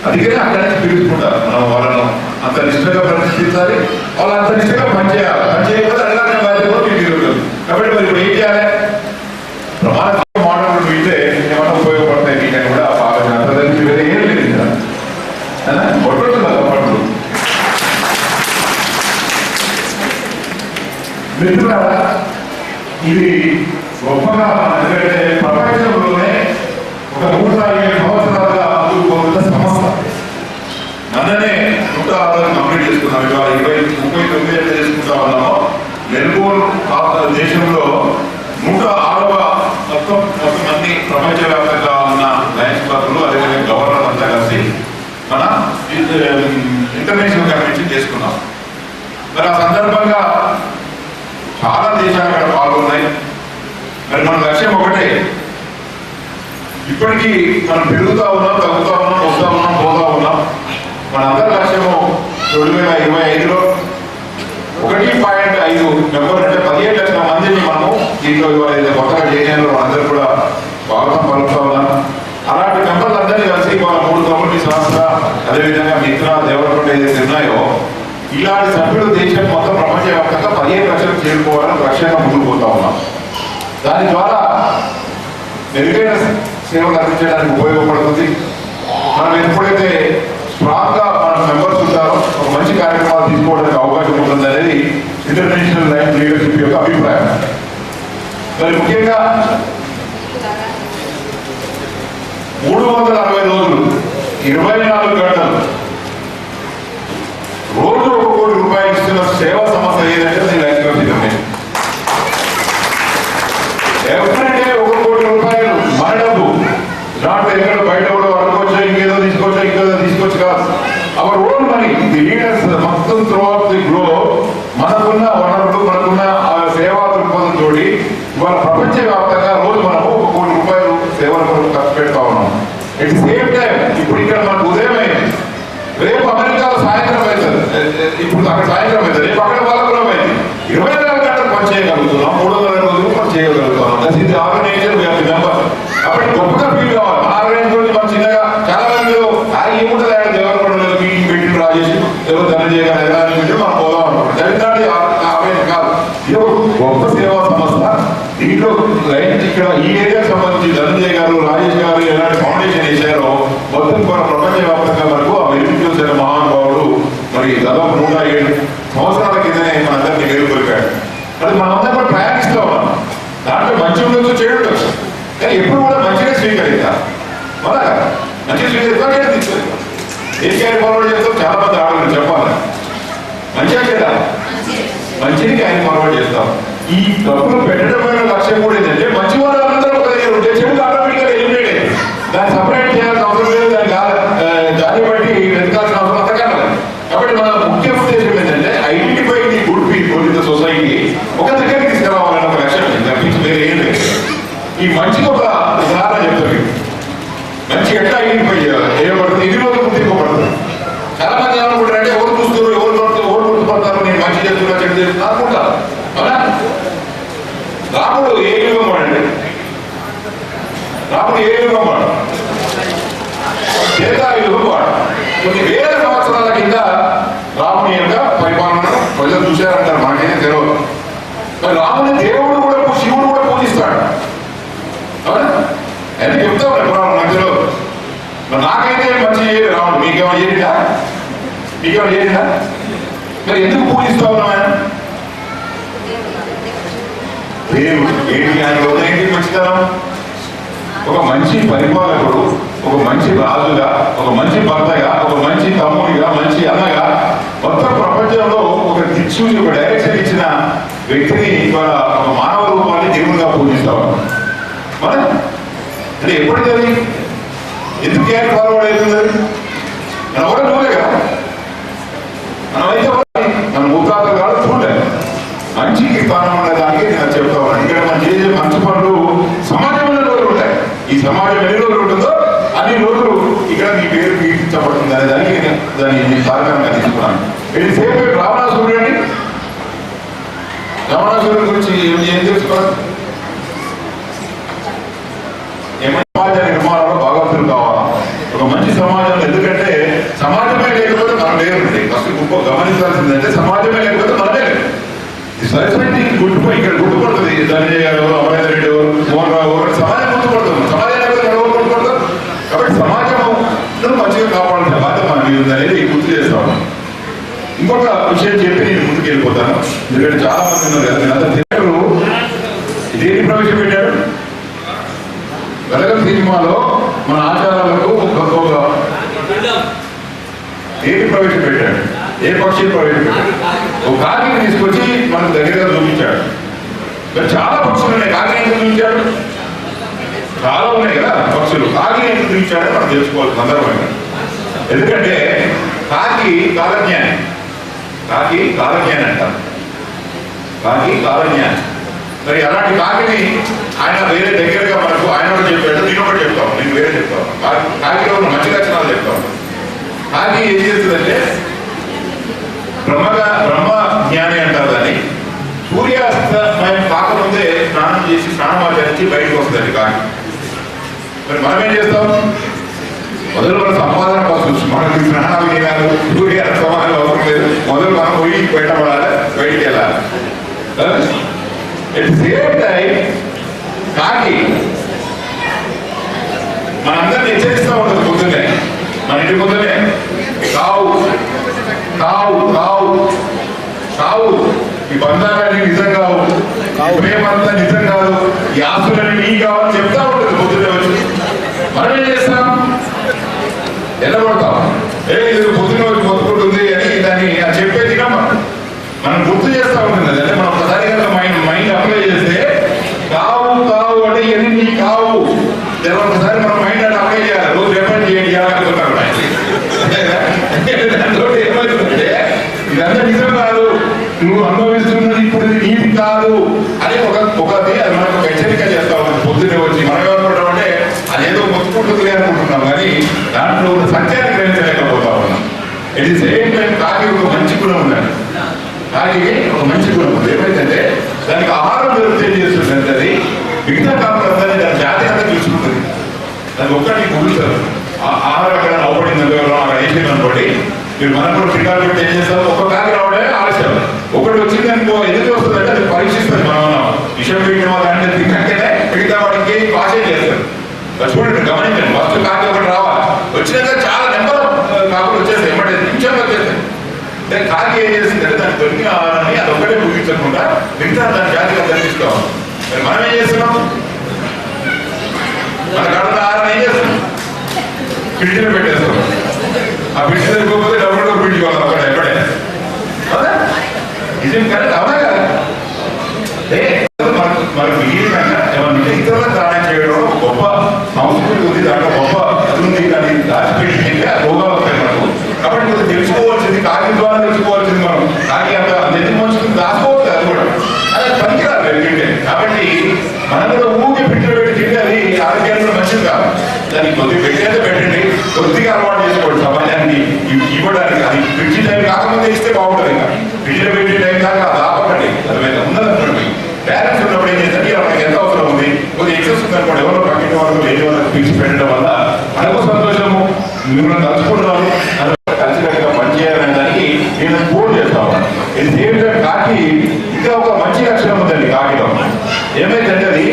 అందుకనే అక్కడి నుంచి పిలుచుకుంటారు. మనం వాళ్ళను అంత నిష్ఠగా ప్రదర్శించాలి, వాళ్ళు అంత నిష్ఠగా పనిచేయాలి. పనిచేయకపోతే అడగాల్సిన బాధ్యత కూడా మీకు ఉంటుంది. కాబట్టి మరి ఇప్పుడు ఏం చేయాలి? ప్రమాణ మాటలు వింటే ఏమన్నా ఉపయోగపడతాయి మీకని కూడా బాగా అంతరించి వేరే ఏం లేదు కదా. కొట్టుతున్నారు పట్లు. మిత్రులారా, ఇది గొప్పగా ఎందుకంటే ప్రపంచంలోనే ఒక 107 సంవత్సరాలుగా ముందుకు పోతున్న సంస్థ. మననే 106 కంప్లీట్ చేసుకున్నాం. ఇవాళ 39 ఏళ్ళు చేసుకుంటా ఉన్నాము. మెల్బోర్న్ దేశంలో 106వ మొత్తం మంది ప్రపంచవ్యాప్తంగా ఉన్న లయన్స్ క్లబ్లు, అదేవిధంగా గవర్నర్ అంతా కలిసి మన ఇంటర్నేషనల్ కన్వెన్షన్ చేసుకున్నాం. మరి ఆ సందర్భంగా చాలా దేశాలు అక్కడ పాల్గొన్నాయి. మరి మన లక్ష్యం ఒకటే. ఇప్పటికీ మనం పెరుగుతా ఉన్నాం, తగ్గుతా ఉన్నాం, వస్తా ఉన్నాం, పోతా ఉన్నాం. మన అందరి లక్ష్యము 2025లో 1.5 మెంబర్ అంటే 17 లక్షల మందిని మనము దీంట్లో ఇవాళ కొత్తగా చేయడంలో మనందరూ కూడా స్వాగతం పలుకుతా ఉన్నాం. అలాంటి మెంబర్లు అందరినీ కలిసి ఇవాళ 3 కమ్యూనిటీ సంస్థ, అదేవిధంగా మిత్ర, దేవరకొండ ఏదైతే ఉన్నాయో ఇలాంటి సభ్యులు దేశం మొత్తం ప్రపంచవ్యాప్తంగా 15 లక్షలకు చేరుకోవాలని లక్ష్యంగా ముందుకు పోతా ఉన్నాం. దాని ద్వారా మెరుగైన సేవలు అందించడానికి ఉపయోగపడుతుంది. మనం ఎప్పుడైతే స్ట్రాంగ్ గా మన మెంబర్స్ ఉంటారో ఒక మంచి కార్యక్రమాలు తీసుకోవడానికి అవకాశం ఉంటుంది అనేది ఇంటర్నేషనల్ లైన్ లీడర్షిప్ యొక్క అభిప్రాయం. మరి ముఖ్యంగా 360 రోజులు 24 గంటలు రోజు 1 కోటి రూపాయలు ఇస్తున్న సేవా సంస్థ ఏదంటే అది లైన్ క్లబ్ ఇంటర్నేషనల్. ఎప్పుడంటే 1 కోటి రూపాయలు మన డబ్బు, దాంట్లో ఎక్కడ బయట కూడా అనుకోవచ్చు, ఇంకేదో తీసుకోవచ్చు, ఇంకేదో తీసుకోవచ్చు కాదు. Our own money, the leaders మొత్తం త్రూ అవుట్ ది గ్లోబ్ మనకున్న వనరులు, మనకున్న సేవా దృక్పథంతో ఇవాళ ప్రపంచవ్యాప్తంగా రోజు మనం 1 కోటి రూపాయలు సేవల కొరకు ఖర్చు పెడతా ఉన్నాం. ఎట్ ది సేమ్ టైం ఇప్పుడు ఇక్కడ మనకు ఉదయం అయింది, రేపు అమెరికాలో సాయంత్రం అవుతుంది, ఇప్పుడు అక్కడ సాయంత్రం అవుతుంది, రేపు అక్కడ వాళ్ళలో అయింది. 24 గంటలు పని చేయగలుగుతున్నాం, 300 రోజులు పని చేయగలుగుతున్నాం. That is the organisation we have to member. అప్పటి గొప్పగా ఫీల్ కావాలి. మన ఆర్గనైజేషన్ మన చిన్నగా చాలా మంది ఏముంటుంది ఆయన దేవరకొండలో మీటింగ్ పెట్టి రాజేసి ఎవరు ధన చేయగలరు ఎలా అని పెట్టి మనం పోదాం అనుకుంటాం. జరుగుతాడు ఆర్గనైజేషన్ కాదు, ఇది ఒక గొప్ప సేవా సంస్థ. దీంట్లో ఇక్కడ ఈ ఏరియాకి సంబంధించి ధనంజయ్ గారు, రాజేష్ గారు ఎలాంటి ఫౌండేషన్ వేశారో మొత్తం ప్రపంచవ్యాప్తంగా మనకు ఆ వెలిపించిన మహానుభావుడు మరి దాదాపు 107 సంవత్సరాల కిందనే మనందరినీ మేలుకొలిపాడు. అది మనందరం కూడా ప్రయాణిస్తూ ఉన్నాం. దాంట్లో మంచి ఉండొచ్చు, చెడు ఉండొచ్చు, కానీ ఎప్పుడు కూడా మంచిగా స్వీకరిస్తారు. మళ్ళా మంచిగా స్వీకరిస్తాం, తీసుకోవాలి. ఏం ఆయన ఫార్వర్డ్ చేస్తాం, చాలా మంది ఆడవాళ్ళు చెప్పాలి మంచిగా కదా, మంచిని ఆయన ఫార్వర్డ్ చేస్తాం. ఈ డబ్బులు పెట్టడమైన లక్ష్యం కూడా ఏంటంటే మంచి వాళ్ళు అందరూ ఒక దగ్గర ఉంటే చెడు ఆటోమేటిక్గా ఎలిమినేట్ అయ్యింది. దాన్ని సపరేట్ చేయాల్సిన అవసరం లేదు, దాన్ని బట్టి వెతకాల్సిన అవసరం అంతకన్నా. కాబట్టి మన ముఖ్య ఉద్దేశం ఏంటంటే identify the good people in the society, ఒక దగ్గరికి తీసుకురావాలని ఒక లక్ష్యం తప్పించి వేరే ఏం లేదు. ఈ మంచికి ఒక ఉదాహరణ చెప్తారు. మంచి ఎట్లా ఐడెంటిఫై చేయాలి, ఏమవుతుంది, ఇది రోజు గుర్తింపబడుతుంది. చాలా మంది ఏమనుకుంటారంటే ఎవరు చూస్తారు, ఎవరు గుర్తుపడతారు, నేను మంచి చేస్తున్నా, చెడు చేస్తున్నా అనుకుంటారు. అవునా? రాముడు ఏ యుగం వాడండి? రాముడు ఏ యుగం వాడు? యుగం వాడు. కొన్ని వేల సంవత్సరాల కింద రాముని యొక్క పరిపాలనను ప్రజలు చూశారంటారు, మనకైతే తెలియదు. మరి రాముని దేవుడు కూడా, శివుడు కూడా పూజిస్తాడు. అవునా? అని చెప్తా ఉన్నారు పురాణం మధ్యలో. మరి నాకైతే మంచి చేయలేదు రాముడు, మీకేమైనా చేరిందా? మీకేమైనా చేరిందా? మరి ఎందుకు పూజిస్తా ఉన్నాం ఆయన? దేవుడు ఏంటి ఆయన ఏంటి మంచితనం? ఒక మంచి పరిపాలకుడు, ఒక మంచి రాజుగా, ఒక మంచి భర్తగా, ఒక మంచి తమ్ముడిగా, మంచి అన్నగా మొత్తం ప్రపంచంలో ఒక దిక్సూచి ఒక డైరెక్షన్ ఇచ్చిన వ్యక్తిని ఇవాళ ఒక మానవ రూపాన్ని దేవునిగా పూజిస్తాం మనం. అంటే ఎప్పటికీ అది ఎందుకు క్యారీ ఫార్వర్డ్ అవుతుంది? మనం కూడా చూడలే కదా, మనమైతే మన ముఖాలు కాదు చూడలేదు. మంచికి స్థానం ఉండేదానికి నేను చెప్తా ఉన్నాను. ఇక్కడ మనం చేసే మంచి పనులు సమాజంలో రోజులు ఉంటాయి. ఈ సమాజం ఎన్ని రోజులు ఉంటుందో అన్ని రోజులు ఇక్కడ మీ పేరు కీర్తించబడుతుంది అనే దానికి దాన్ని కారణంగా తీసుకున్నాను. ఇది సేమ్ రావణాసురుడు అండి. రావణాసురుడి గురించి ఏం తెలుసుకోవాలి? సమాజ నిర్మాణంలో భాగవతులు కావాలా, ఒక మంచి సమాజం. ఎందుకంటే సమాజమే లేకపోతే మనం లేదండి. ఫస్ట్ గొప్ప గమనించాల్సిందంటే సమాజమే లేకపోతే మనమే లేదు. ఈ సొసైటీ గుర్తుపోయి ఇక్కడ గుర్తుపడుతుంది. ధనంజయ గారు, అమరేంద్ర రెడ్డి గారు, మోహన్ రావు గారు, సమాజం గుర్తుపడుతుంది. సమాజం లేకపోతే ఎవరు గుర్తుపడతారు? కాబట్టి సమాజం మంచిగా కాపాడాల్సిన బాధ్యత మన మీద అనేది గుర్తు చేస్తాను. ఇంకొక విషయం చెప్పి నేను ముందుకు వెళ్ళిపోతాను. ఎందుకంటే చాలా మంది ఉన్నారు కదా, అంత థియేటరు దేని ప్రవేశపెట్టారు? వెలగం సినిమాలో మన ఆచారాలకు ఒక ఏది ప్రవేశపెట్టాడు? ఏ పక్షి ప్రవేశపెట్టాడు? ఒక కాకిని తీసుకొచ్చి మనకు దగ్గరగా చూపించాడు. చాలా పక్షులు ఉన్నాయి. కాకిని ఎందుకు చూపించాడు? చాలా ఉన్నాయి కదా పక్షులు. కాకిని ఎందుకు చూపించాడో మనం తెలుసుకోవాలి సందర్భంగా. ఎందుకంటే కాకి కాలజ్ఞాని. కాకి కాలజ్ఞాని అంటారు. కాకి కాలజ్ఞాని. మరి అలాంటి కాకిని ఆయన వేరే దగ్గరగా మనకు ఆయన కూడా చెప్పాడు, నేను ఒకటి చెప్తాను, నేను వేరే చెప్తాను. కాకిలో ఉన్న మంచి లక్షణాలు చెప్తాను. కాకి ఏం చేస్తుందంటే బ్రహ్మ జ్ఞాని అంటారు దాన్ని. సూర్యాస్తమయం కాకముందే స్నానం చేసి స్నానమాచరించి బయటకు వస్తుంది కాకి. మరి మనం ఏం చేస్తాం? మొదలు మన సంపాదన కోసం మనకి స్నానాలు చేయాలి, సూర్యాస్తమానాలు అవసరం లేదు. మొదలు మనం పోయి బయటపడాలి, బయటికి వెళ్ళాలి. ఎట్ సేమ్ టైం కాకి మనందరినీ హెచ్చరిస్తూ ఉంటుంది. పొద్దున్నే మన ఇంటి పొద్దున్నే కావు కావు కావు కావు, ఈ బంధాలన్నీ నిజం కావు, ప్రేమంతా నిజం కాదు, ఈ ఆస్తులన్నీ నీ కావని చెప్తా ఉంటుంది పొద్దున్నే వచ్చి. మనం ఏం చేస్తాం? ఎల్లబడతాం. ఇది పొద్దున్నే వచ్చి మొత్తుకుంటుంది అని దాన్ని చెప్పేది మనం గుర్తు చేస్తూ ఉంటుంది. అంటే మనం ఒకసారి కనుక మైండ్ అప్లై చేస్తే కావు కావు అంటే ఇవన్నీ నీ కావు. ఒకసారి మనం మైండ్ అంటే అప్లై చేయాలి. రోజు రిఫండ్ చేయండి అనుకుంటారు. దాంతో ఏమవుతుందంటే ఇదంతా నిజం కాదు, నువ్వు అనుభవిస్తున్నది ఇప్పుడు ఇది నీది కాదు అని ఒకటి అది మనకు హెచ్చరిక చేస్తా ఉంటుంది పొద్దున్నే వచ్చి. మనం ఏమనుకుంటాం అంటే అదేదో మొత్తుకుంటుంది అనుకుంటున్నాం, కానీ దాంట్లో ఉన్న సత్యాన్ని గ్రహించలేకపోతా ఉన్నాం. ఇట్ ఈస్ సేమ్ టైం కాకి ఒక మంచి గుణం ఉందండి. కాకి ఒక మంచి గుణం ఉంది. ఏమైందంటే దానికి ఆహారం దొరికితే ఏం చేస్తుందంటే అది మిగతా కాపులందరినీ దాని జాతి అంతా చూసుకుంటుంది. దానికి ఒక్కటి కుదురుతారు. ఆహారం ఎక్కడ అవపడింది అక్కడ వేసేది అనుకోండి. మీరు మనం కూడా టికాలు పెట్టి ఏం చేస్తాం? ఒక కాకి రావడమే ఆలస్యం. ఒకటి వచ్చింది అనుకో, ఎందుకు వస్తుందంటే అది పరీక్షిస్తుంది. మనం విషయం పెట్టిన వాళ్ళంటే తింటే మిగతా వాడికి పాసే చేస్తారు. చూడండి, గమనించండి. ఫస్ట్ కాకి ఒకటి రావాలి, వచ్చినాక చాలా నెంబర్ కాకులు వచ్చేస్తాయి, ఎమ్మటే నిమిషంలో వచ్చేస్తాయి. దాని కాకి ఏం చేస్తుందంటే దానికి దొరికిన ఆహారాన్ని అది ఒక్కటే ముగించకుండా మిగతా దాని జాతిగా దర్శిస్తాం. మరి మనం ఏం చేస్తున్నాం? మన కాడ ఆహారం ఏం చేస్తున్నాం? పిడిచిలో పెట్టేస్తాం. ఆ పిడిచి సరిపోతే డబ్బులు పిడిచుకోవాలి అక్కడ ఎప్పుడే. అవునా? నిజం కరెక్ట్, అవునా కదా? మనకు మిగిలినాక ఏమన్నా ఇతరులకు దానం చేయడం గొప్ప సంస్కృతి ఉంది, దాంట్లో గొప్ప ఉంది. కానీ దాచిపెట్టి రోగాలు వస్తాయి మనకు. కాబట్టి కొంచెం తెలుసుకోవాల్సింది, కాకి ద్వారా తెలుసుకోవాల్సింది. మనం కాకి అంత నెత్తి మంచుకుని దాచుకోవచ్చు, అది కూడా అదే పనికిరాదు తింటే. కాబట్టి మనం కూడా ఊరికి పిట్టలు పెట్టి తింటే అది ఆరోగ్యానికి మంచిది కాదు. దానికి కొద్దిగా పెట్టేదే పెట్టండి, కొద్దిగా అలవాటు చేసుకోండి సమాజానికి ఇవ్వడానికి. అది పిచ్చి టైం కాకముందే ఇస్తే బాగుంటుంది. ఇంకా పిచ్చిలో పెట్టే టైం దాకా దాపకండి. అది ఉన్నదనుకోండి. పేరెంట్స్ ఉన్నప్పుడు ఏం చేస్తే మనకి ఎంత అవసరం ఉంది, కొద్దిగా ఎక్సెస్ ఉంది అనుకోండి, ఎవరో పక్కిన వాళ్ళు లేని వాళ్ళకి పిలిచి పెట్టడం వల్ల మనకు సంతోషము, మిమ్మల్ని తలుచుకుంటున్నాను, కలిసికట్టుగా పనిచేయాలనే దానికి నేను సపోర్ట్ చేస్తాను. ఇది సేమ్ టైం కాకి ఇంకా ఒక మంచి లక్షణం ఉందండి కాకిలో. ఏమైందంటే అది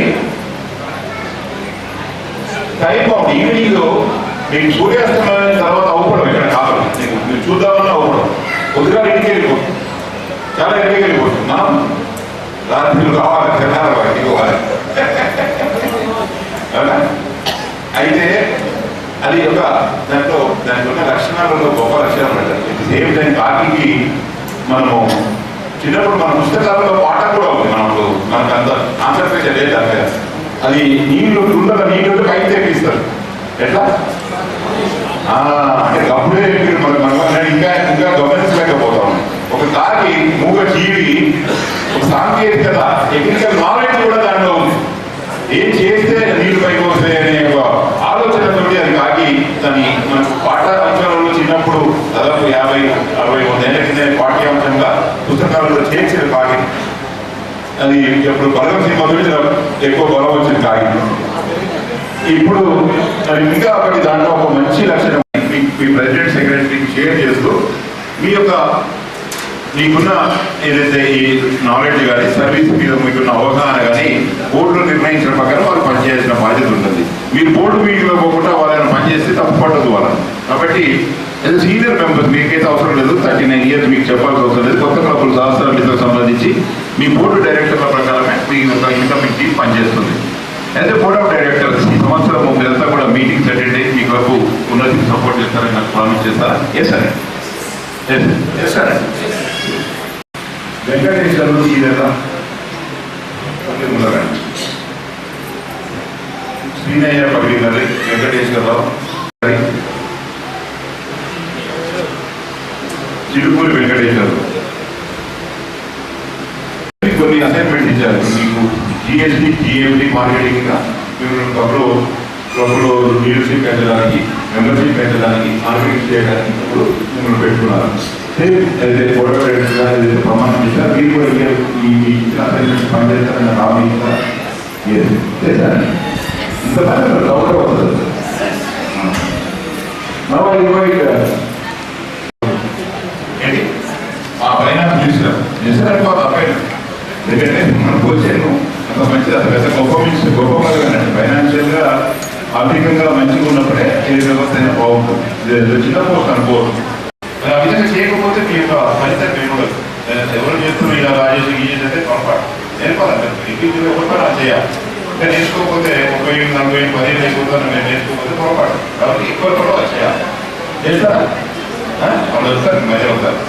టైం బాగుంది. ఈవినింగ్ మీకు సూర్యాస్తమయం తర్వాత అవ్వడం ఇక్కడ కాదు, మీరు చూద్దామన్నా అవ్వడం. కొద్దిగా ఇంటికి వెళ్ళిపోతుంది, చాలా ఇంటికి వెళ్ళిపోతుంది. మనం రాత్రులు కావాలి, తెల్లాలి, వాటికి ఇవ్వాలి. అయితే అది ఒక దాంట్లో దానికి ఉన్న లక్షణాలలో గొప్ప లక్షణాలు పెట్టారు. సేమ్ టైం కాకి మనము చిన్నప్పుడు మన పుస్తకాలలో పాట కూడా ఉంది, మనకు అంత కాన్సన్ట్రేషన్ లేదు దాని మీద. అది నీళ్లు కుండల నీళ్ళు కై తెప్పిస్తారు. ఎట్లా అంటే అప్పుడే మనం ఇంకా గమనించలేకపోతాం. ఒక కాకి మూగ జీవి, ఒక సాంకేతికత, టెక్నికల్ నాలెడ్జ్ కూడా దాంట్లో ఉంది. ఏం చేస్తే నీళ్లు పైకి వస్తాయి అనే ఒక ఆలోచనతో అది కాకి దాన్ని మనకు పాఠ్యాంశాలలో చిన్నప్పుడు దాదాపు 50-60 ఏళ్ళ కింద పాఠ్యాంశంగా పుస్తకాలలో చేర్చిన కాకి. అది ఎప్పుడు బలం సినిమా గురించి ఎక్కువ బలం వచ్చింది కాకి. ఇప్పుడు అది ఇంకా ఒకటి దాంట్లో ఒక మంచి లక్షణం మీ ప్రెసిడెంట్ సెక్రటరీకి షేర్ చేస్తూ మీకున్న ఏదైతే ఈ నాలెడ్జ్ కానీ సర్వీస్ మీద మీకున్న అవగాహన కానీ బోర్డులో నిర్ణయించిన ప్రకారం వాళ్ళు పనిచేయాల్సిన బాధ్యత ఉంటుంది. మీరు బోర్డు మీటింగ్లో పోకుండా వాళ్ళని పనిచేస్తే తప్పు పట్టదు వాళ్ళని. కాబట్టి సీనియర్ మెంబర్స్ మీకైతే అవసరం లేదు, 39 years మీకు చెప్పాల్సిన అవసరం లేదు. కొత్త క్లబ్బులు సహస్రాలకు సంబంధించి మీ బోర్డు డైరెక్టర్ల ప్రకారమే మీ ఇన్కమింగ్ టీం పనిచేస్తుంది. As a board of directors ఈ సంవత్సరం మీరంతా కూడా మీటింగ్స్ అటెండ్ అయ్యి మీ క్లబ్ ఉన్నతికి సపోర్ట్ చేస్తారని నాకు ప్రామిస్ చేస్తారా? Yes sir, yes sir. వెంకటేశ్వరుడు ఈదేదా శ్రీనయ్య పగిలి గారి, వెంకటేశ్వరరావు గారి, చిరుపూరి వెంకటేశ్వరరావు కొన్ని అసైన్మెంట్ ఇచ్చారు మీకు. జిఎస్టీ, జిఎండి మార్కెటింగ్ గా మీరు క్లబ్లో లీడర్షిప్ పెంచడానికి, మెంబర్షిప్ పెంచడానికి, మార్కెటింగ్ చేయడానికి ఇప్పుడు మిమ్మల్ని పెట్టుకున్నారు. ఏదైతే ఫోటో డైరెక్టర్గా ఏదైతే ప్రమాణం చేశారు మీరు కూడా ఈ అసైన్మెంట్ పనిచేస్తారన్న హామీ ఇస్తారా? ఇంతమంది డౌట్ అవుతుంది. ఏంటి ఆ పైన నిశ్చయం తప్పైనా, ఎందుకంటే మనకు వచ్చాను అంత మంచిది. అసలు గొప్ప పదవి ఫైనాన్షియల్ గా ఆర్థికంగా మంచిగా ఉన్నప్పుడే ఏ వ్యవస్థ అయినా బాగుంటుంది. చిన్న పోస్ట్ అనుకోవచ్చు. ఆ విధంగా చేయకపోతే మీ యొక్క ఫలితం పెరుగుతుంది. ఎవరు చేస్తున్నారు ఇలా రాజేష్ గీజేసి అంటే పొరపాటు నేర్పాలంటే ఇంటికి ఒకటి చేయాలి. ఇంకా నేర్చుకోకపోతే 30, 40, 10 లేకపోతే నేను నేర్చుకోకపోతే పొరపాటు. కాబట్టి ఎక్కువ కూడా చేయాలి. చేస్తారా? వాళ్ళు వస్తారు, మధ్య అవుతారు.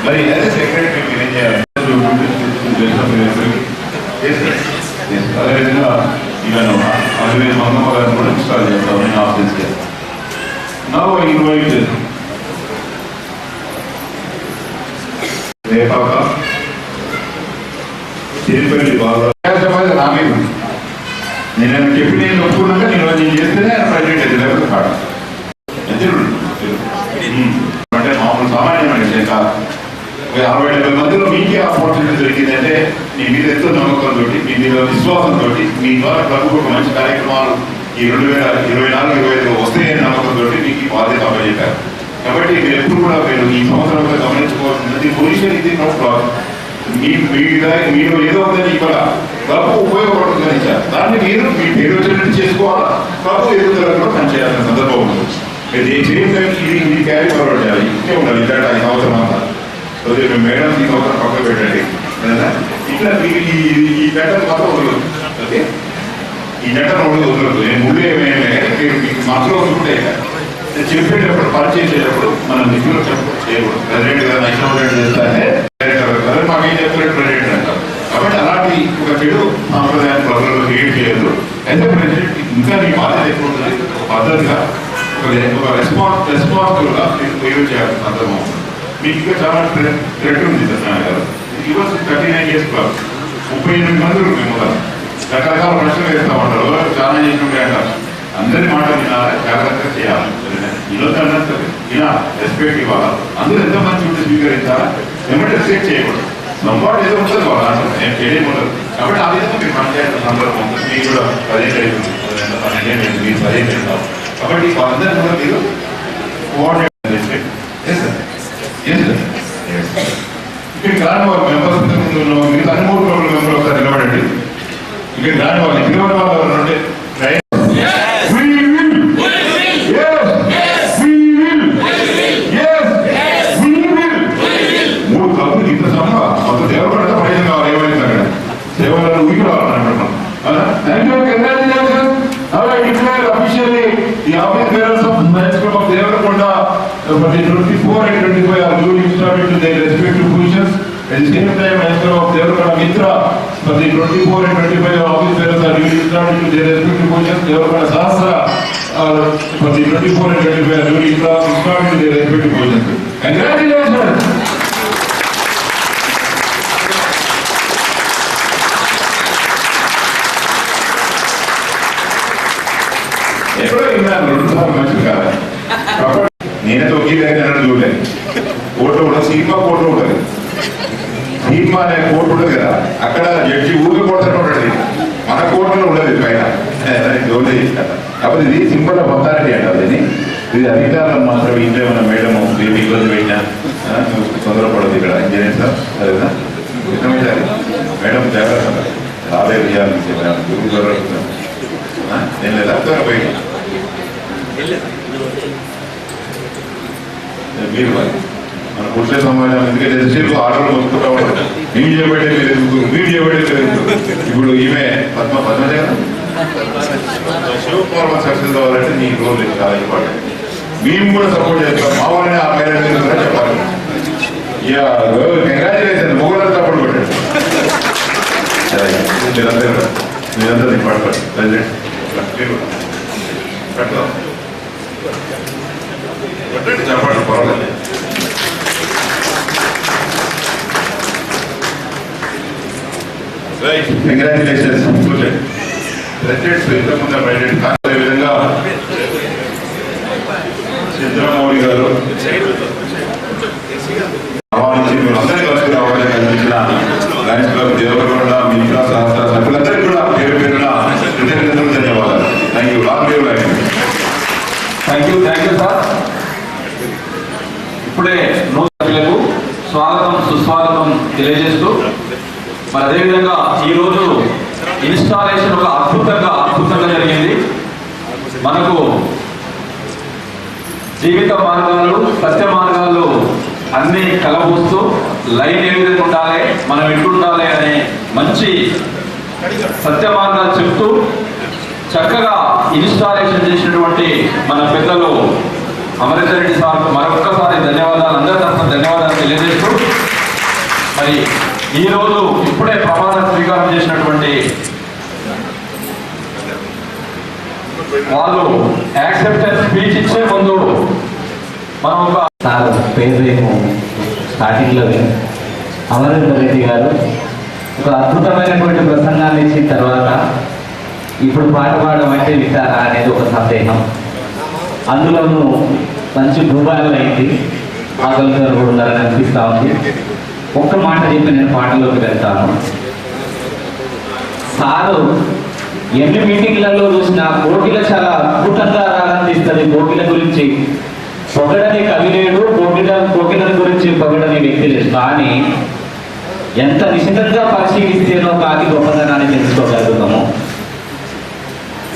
మరి అదే సెక్రటరీ మీరు ఏం చేయాలి? అదేవిధంగా ఇవన్నీ 60,000 మంగమ్మ గారిని కూడా ఇన్స్టాల్ చేస్తాం నేను ఆఫీస్కి. నా ఇన్వైట్ రేపాక తిరుపతి బాగా నా మీద నేను చెప్పి నేను ఒప్పుకున్నాక నేను చేస్తేనే ప్రెసిడెంట్ అయితే లేకపోతే కాదు. అంటే మామూలు సామాన్యమైన విషయం కాదు. 60-70 మందిలో మీకే ఆపర్చునిటీ దొరికిందంటే మీ మీద ఎంతో నమ్మకంతో, మీ మీద విశ్వాసంతో, మీ ద్వారా క్లబ్కు ఒక మంచి కార్యక్రమాలు ఈ 2024-25 వస్తాయని నమ్మకంతో మీకు ఈ బాధ్యత అప్పచెప్పారు. కాబట్టి మీరు ఎప్పుడు కూడా మీరు ఈ సంవత్సరంలో గమనించుకోవాల్సింది పొజిషన్ ఇది నో ప్రాబ్లం. మీరు ఏదో ఉందని ఇక్కడ క్లబ్ ఉపయోగపడుతుందని ఇచ్చారు. దాన్ని మీరు మీ పేరు వచ్చినట్టు చేసుకోవాలా, క్లబ్ ఎదుగుదల కూడా పనిచేయాల్సిన సందర్భం ఉంటుంది. మీరు ఇది క్యారీ ఫార్వర్డ్ చేయాలి. ఇంకే ఉండాలి ఇట్లా ఈ సంవత్సరం అంతా. మేము మేడం ఈ సంవత్సరం పక్కన పెట్టండి. ఇట్లా మీరు ఈ ప్యాటర్న్ మాత్రం వదలదు. ఓకే, ఈ జంటను వదలదు. నేను ముందే మీరు మీకు మనసులో ఉంటే చెప్పేటప్పుడు పని చేసేటప్పుడు మనం నిధులు చేయకూడదు. ప్రెసిడెంట్ గారు నైట్ చేస్తారంటే మాకేం చెప్తున్నట్టు ప్రెసిడెంట్ అంటారు. కాబట్టి అలాంటి ఒక చెడు సాంప్రదాయాన్ని ప్రజల్లో క్రియేట్ చేయొద్దు. అయితే ప్రెసిడెంట్ ఇంకా మీ బాధ్యత ఎక్కువ ఉంటుంది. పద్ధతిగా ఒక రెస్పాన్సిబుల్ గా మీరు చేయాల్సిన సందర్భం. మీకు ఇంకా చాలా థ్రెట్ ఉంది సత్యనారాయణ గారు. ఈరోజు 39 years క్లబ్ 38 మంది మేము రకరకాల ప్రశ్నలు వేస్తూ ఉంటారు. చాలా చేసినట్టే అంటారు. అందరి మాట వినాలి, జాగ్రత్తగా చేయాలి. ఈరోజు అన్నట్టు ఇలా రెస్పెక్ట్ ఇవ్వాలి. అందరూ ఎంత మంచి ఉంటే స్వీకరించాలా, ఏమంటే రెస్పెక్ట్ చేయకూడదు. సంపాటు ఏదో ఉంటుంది వాళ్ళ ఏం చేయకూడదు. కాబట్టి ఆ విధంగా మీరు పనిచేయాల్సిన సందర్భం ఉంటుంది. మీకు కూడా 10 ఏళ్ళు అవుతుంది, 12 ఏళ్ళు మీరు 10 ఏళ్ళు అవుతారు. కాబట్టి వాళ్ళందరినీ కూడా మీరు కోఆర్డినేట్ రెస్పెక్ట్. ఇక్కడ రాని వాళ్ళ మెంబర్స్ మిగతా అన్ని 3 క్లబ్ల మెంబర్ ఒకసారి నిలబడండి. ఇక్కడ రాని వాళ్ళు తిరుమల వాళ్ళు ఉంటే for the 24 and 25 are duly installed into their respective positions. At the same time, as of Devarkonda Mitra, for the 24 and 25 office bearers are duly installed into their respective positions. Devarkonda Sahasra, for the 24 and 25 are duly installed into their respective positions. Congratulations! ఎప్పుడో విన్నాను 2 సార్లు మంచిది కాదు. నేనే తొక్కిలేని అన్నట్టు చూడలేదు. Court కూడా cinema court ఉంటుంది. సినిమా అనే కోర్టు ఉంటుంది కదా, అక్కడ జడ్జి ఊరికి కొడుతూనే ఉంటుంది. మన కోర్టులో ఉండదు పైన చూడలేదు. కాబట్టి ఇది సింపుల్ ఆఫ్ అథారిటీ అంటారు. ఇది అధికారులు మాత్రం ఇంట్లో ఏమైనా మేడం ఏమి ఇబ్బంది పెట్టినా తొందరపడదు. ఇక్కడ ఇంజనీర్ సార్ సరేనా ఇష్టమైంది మేడం జాగ్రత్త రాలేదు నేను లేదా పోయి మీరు మన పురుష సమాజం ఎందుకంటే ఎంతసేపు ఆటలు మొత్తుకుంటా ఉంటారు. మేము చేయబడే లేదు, మీరు చేయబడే లేదు. ఇప్పుడు ఈమె పద్మజ శివకుమార్ సక్సెస్ అవ్వాలంటే నీ రోల్ చాలా ఇంపార్టెంట్. మేము కూడా సపోర్ట్ చేస్తాం. మా వాళ్ళని ఆ పేరెంట్స్ కూడా చెప్పాలి. ఇక కంగ్రాచులేషన్ మొగలను సపోర్ట్ పెట్టండి. మీరందరూ ఇంపార్టెంట్ ప్రెసిడెంట్ పెట్టండి చెప్పండి పర్వాలేదు. Right congratulations. ప్రెసిడెంట్స్ ఇంతకుముందు ప్రెసిడెంట్ అదేవిధంగా చంద్రమౌళి గారు ఆహ్వానించి మీరు అందరికీ కలిసి అవకాశం కల్పించిన లయన్స్ క్లబ్ దేవరకొండ మిత్ర సహస్ర సభ్యులందరికీ కూడా పేరు పేరున కృతజ్ఞతలు ధన్యవాదాలు. Thank you. Long leave life. Thank you sir. ఇప్పుడే నూతనులకు స్వాగతం సుస్వాగతం తెలియజేస్తూ మరి అదేవిధంగా ఈరోజు ఇన్స్టాలేషన్ ఒక అద్భుతంగా జరిగింది. మనకు జీవిత మార్గాలు సత్య మార్గాలు అన్నీ కలబోస్తూ లైన్ ఏ విధంగా ఉండాలి, మనం ఎట్లుండాలి అనే మంచి సత్య మార్గాలు చెప్తూ చక్కగా ఇన్స్టాలేషన్ చేసినటువంటి మన పెద్దలు అమరేందర్ రెడ్డి సార్ మరొక్కసారి ధన్యవాదాలు, అందరి తరఫున ధన్యవాదాలు తెలియజేస్తూ మరి ఈరోజు ఇప్పుడే ప్రమాణ స్వీకారం చేసినటువంటి వాళ్ళు యాక్సెప్టెన్స్ స్పీచ్ ఇచ్చే ముందు మనం ఒక సార్ పేరు స్టార్టింగ్లో అమరేందర్ రెడ్డి గారు ఒక అద్భుతమైనటువంటి ప్రసంగాన్ని ఇచ్చిన తర్వాత ఇప్పుడు పాట పాడడం అంటే వింటారా అనేది ఒక సందేహం. అందులోనూ మంచి భూభాగం అయింది. ఆకలితో కూడా ఉన్నారని అనిపిస్తూ ఉంది. ఒక్క మాట చెప్పి నేను పాటలోకి వెళ్తాను. సారు ఎన్ని మీటింగ్లలో చూసినా కోకిల చాలా అద్భుతంగా ఆనందిస్తుంది. కోకిల గురించి పొగడని కవి లేడు, కోకిల గురించి పొగడని వ్యక్తి లేదు. కానీ ఎంత నిశితంగా పరిశీలిస్తేనో కాకి గొప్పదనాన్ని తెలుసుకోగలుగుతాము.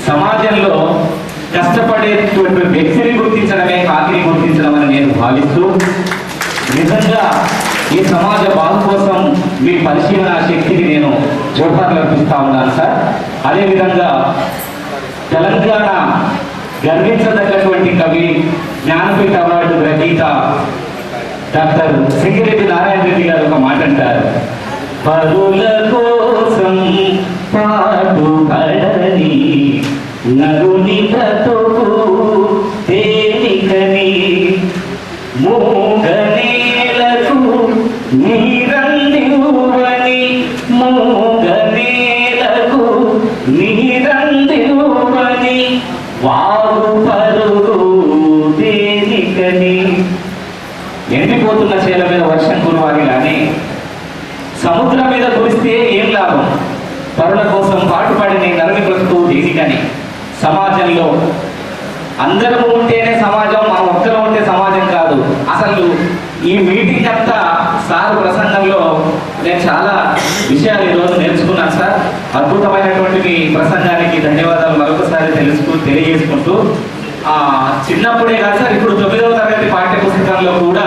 సమాజంలో కష్టపడేటువంటి వ్యక్తిని గుర్తించడమే కాకిని గుర్తించడం అని నేను భావిస్తూ నిజంగా ఈ సమాజ బాగు కోసం మీ పరిశీలన శక్తికి నేను జోహార్లు అర్పిస్తా ఉన్నాను సార్. అదేవిధంగా తెలంగాణ గర్వించదగ్గటువంటి కవి, జ్ఞానపీఠ అవార్డు గ్రహీత డాక్టర్ సింగిరెడ్డి నారాయణ రెడ్డి గారు ఒక మాట అంటారు, పరుల కోసం పాటు పడని నరుని బ్రతుకు తేలికని మూగనేలకు నీరందివ్వని మూగనేలకు నీరందివ్వని వారు పరుగు తేలికని. ఎండిపోతున్న చేల మీద వర్షం కురవాలి కానీ సముద్రం మీద కురిస్తే ఏం లాభం? పరుల కోసం పాటుపడిన నరుని బ్రతుకు దేనికని. సమాజంలో అందరము ఉంటేనే సమాజం, మనం ఒక్కరు ఉంటే సమాజం కాదు. అసలు ఈ మీటింగ్ అంతా సార్ ప్రసంగంలో నేను చాలా విషయాలు ఈరోజు నేర్చుకున్నాను సార్. అద్భుతమైనటువంటి మీ ప్రసంగానికి ధన్యవాదాలు మరొకసారి తెలియజేసుకుంటూ చిన్నప్పుడే కాదు సార్, ఇప్పుడు 9వ తరగతి పాఠ్య పుస్తకంలో కూడా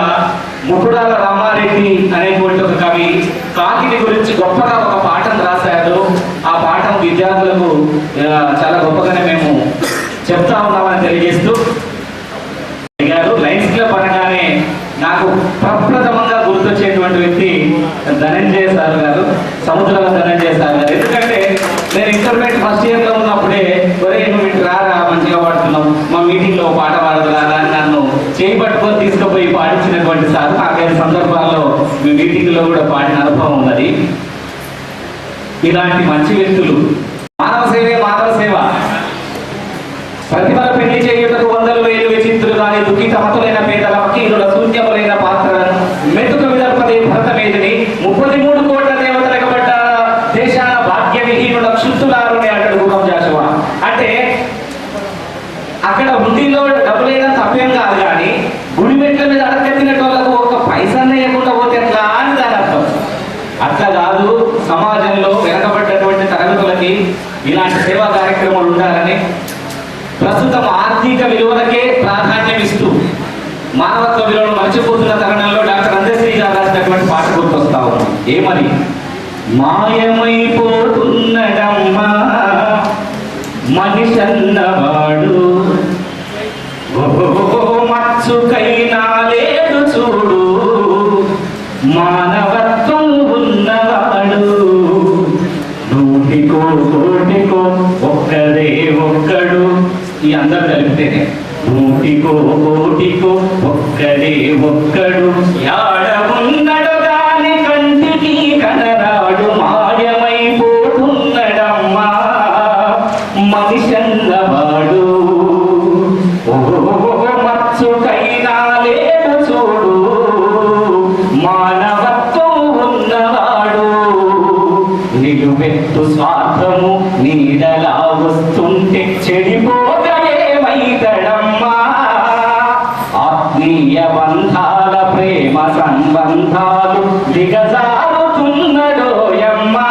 ముకుడాల రామారెడ్డి అనేటువంటి ఒక కవి కాకిని గురించి గొప్పగా ఒక పాఠం రాశారు. ఆ పాఠం విద్యార్థులకు చాలా గొప్పగానే మేము చెప్తా ఉన్నామని తెలియజేస్తూ లయన్స్ క్లబ్ అనగా సముద్రాల ధనంజయ సార్ గారు. ఎందుకంటే నేను ఇంటర్మీడియట్ ఫస్ట్ ఇయర్లో ఉన్నప్పుడే ఒరే నువ్వు ఇటు రారా మంచిగా పాడుతున్నావు మా మీటింగ్లో పాట పాడదురా అని నన్ను చేయి పట్టుకొని తీసుకుపోయి పాడించినటువంటి సార్. 4-5 సందర్భాల్లో మీ మీటింగ్లో కూడా పాడిన అనుభవం ఉన్నది. ఇలాంటి మంచి వ్యక్తులు మానవ సేవే మానవ సేవ. ప్రతిభల పెళ్లి చేయుటకు 100,000 విచిత్రులు కానీ దుఃఖిత మతులైన పేదల వకీలుల శూన్యములైన పాత్రలను మెతుక విదర్పదే భరతమేదిని 33 కోట్ల దేవతలకు పడ్డ దేశాల భాగ్య విహీనుల క్షుత్తులారునే అంటాడు భూకం జాషువా. అంటే అక్కడ హుండీలో డబ్బులైనా తప్పేం కాదు, కానీ గుడి మెట్ల మీద అడగెత్తినట్టు వాళ్ళకు ఒక్క పైసా వేయకుండా పోతే ఎట్లా అని దాని అర్థం. అట్లా కాదు, సమాజంలో వెనకబడ్డటువంటి తరగతులకి ఇలాంటి సేవా కార్యక్రమాలు ఉండాలని ప్రస్తుతం ఆర్థిక విలువలకే ప్రాధాన్యం ఇస్తూ మానవత్వ విలువలు మర్చిపోతున్న తరుణంలో డాక్టర్ అందశ్రీ గారు రాసినటువంటి పాట గుర్తొస్తా ఉన్నాం. ఏమని? మాయమైపోతున్నడమ్మా మనిషన్నవాడు, మచ్చుకైనా లేడు చూడు మానవత్వం ఉన్నవాడు, నూటికో కోటికో ఒక్కడే ఒక్కడు. ఈ అందరూ కలిపితేనే నూటికో కోటికో ఒక్కడే ఒక్కడు, యాడ ఉన్నడు గాని కంటికి కనరాడు, మాయమైపోతున్నడమ్మా మనిషన్నవాడు, మచ్చుకైనా లేడు చూడు మానవత్వం ఉన్నవాడు, నిలువెత్తు స్వార్థము నీడలా వస్తుంటే చెడిపోతేమైతడమ్మా, ఆత్మీయ బంధాల ప్రేమ సంబంధాలు దిగజారుతున్నడోయమ్మా,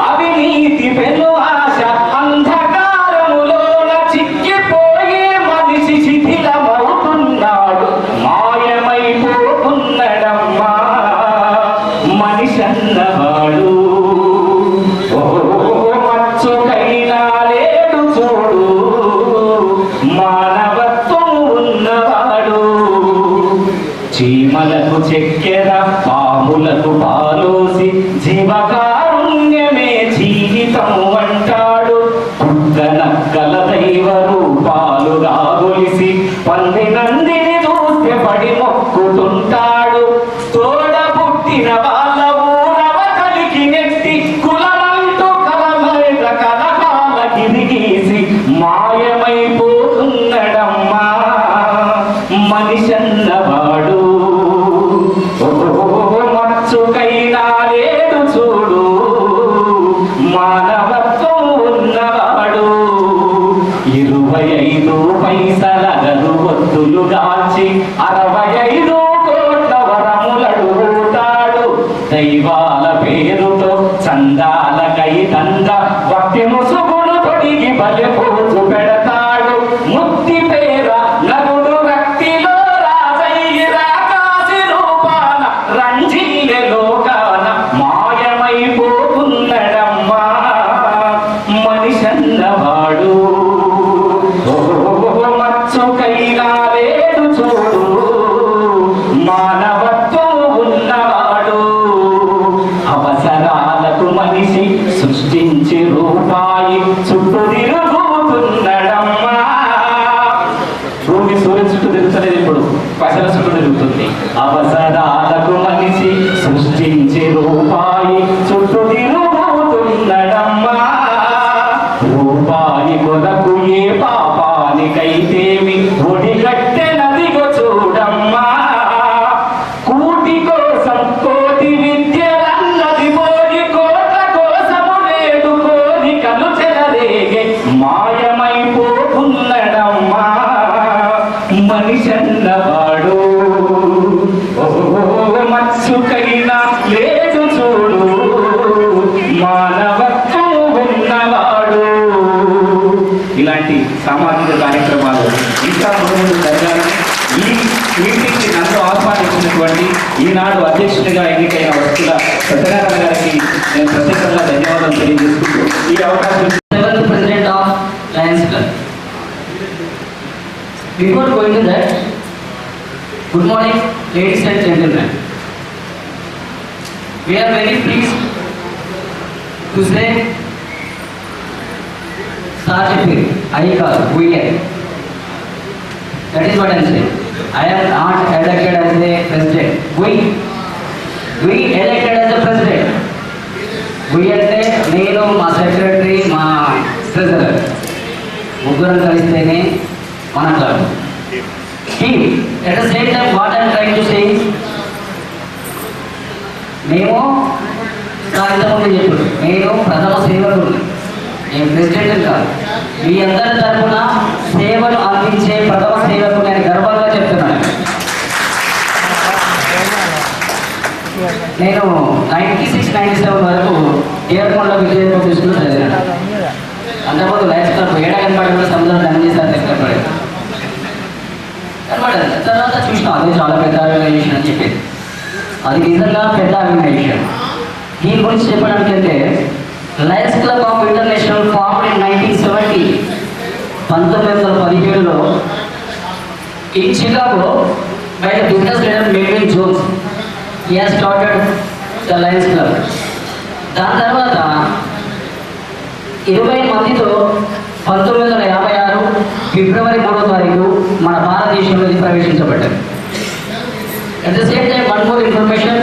అవినీతి పెను ఆశ అంధకారములోన చిక్కిపోయే మనిషి శిథిలమవుతున్నాడు, మాయమైపోతున్నడమ్మా మనిషన్నవాడు, మచ్చుకైనా లేడు చూడు మానవత్వం ఉన్నవాడు, చీమలకు చక్కెర పాములకు పాలోసి జీవకారుణ్యమే జీవితం అంటాడు, కుక్కనక్కల దైవ రూపాలుగా గొలిసి పంది నందిని చూస్తే పడి మొక్కుతుంటాడు, తోడ పుట్టిన వాళ్ళ ఊరవతలికి నెట్టి కులమంటూ కలమైన కలకాల గిరిగీసి మాయమైపోతున్నడమ్మా మనిషన్నవాడు, మచ్చుకైనా లేడు చూడు మానవత్వం ఉన్నవాడు, 25 పైసల గరువత్తులు గాల్చి 65 కోట్ల వరములడుగుతాడు, దైవాల పేరుతో చందాలకై దండ భక్తి ముసుగులు తొడిగి బలిపోతు పెడతాడు, ముక్తి పేర నరుడు రక్తిలో రాజయ్య రాకాసి రూపాన రంజిల్లె లోకాన మాయమైపోతున్నడమ్మా మనిషన్నవాడు, మచ్చుకైనా లేడు చూడు మానవత్వం ఉన్నవాడు, అవసరాలకు మనిషి సృష్టించి రూపాయి చుట్టూ తిరుగుతున్నడమ్మా, భూమి సూర్యుని చుట్టూ తిరుగుతలేదు, ఇప్పుడు పైసల చుట్టూ తిరుగుతుంది. అవసరాలకు మనిషి సృష్టించి రూపాయి చుట్టూ తిరుగుతున్నడమ్మా, రూపాయి కొరకు ఏ పాపానికైతేమి ఒడిగట్టె నదిగో చూడమ్మా, కూటి కోసం కోటి విద్యలన్నది పోయి కోట్ల కోసము నేడు కోరికలు చెలరేగే మాయమైపోతున్నడమ్మా మనిషన్నవాడు, మచ్చుకైనా లేడు చూడు మానవత్వం ఉన్నవాడు. ఇలాంటి సామాజిక కార్యక్రమాలు ఇంకా ముందు జరగాలని ఈ మీటింగ్కి నన్ను ఆహ్వానించినటువంటి ఈనాడు అధ్యక్షుడిగా ఎన్నికైన వస్తుల సత్యనారాయణ గారికి నేను ప్రత్యేకంగా ధన్యవాదాలు తెలియజేసుకుంటూ ఈ అవకాశం. President of Lions Club. Before going to that, good morning, ladies and gentlemen. we are very pleased to say Sarjapir, Aikar, VN. That is what I am saying. I am not elected as a president. We elected as a president. We అంటే నేను మా secretary మా treasurer ముగ్గురం కలిస్తేనే మన club. At the same time what I am trying to say, మేము ఇంతకుముందు చెప్పారు నేను ప్రథమ సేవకుడు, నేను ప్రెసిడెంట్ కాదు. మీ అందరి తరఫున సేవలు అందించే ప్రథమ సేవకుడు నేను గర్వంగా చెప్తున్నాను. నేను 96-97 వరకు ఏర్కొండ విజయ తీసుకుని చదివాను. అంతకుముందు లైఫ్ క్లబ్ ఏడా కనపడే సముద్రం ధనం చేశారు కనపడేది కనపడదు. తర్వాత చూసినాం అదే చాలా పెద్ద ఆర్గనైజేషన్ అని చెప్పేది. అది నిజంగా పెద్ద ఆర్గనైజేషన్. దీని గురించి చెప్పడానికి అంటే lions club of international formed in 1970, 1917లో in Chicago by the business leader Melvin Jones. He has started the Lions Club. దాని తర్వాత 20 మందితో 1956 ఫిబ్రవరి 3వ తారీఖు మన భారతదేశంలో ఇది ప్రవేశించబడ్డారు. At the same time one more information.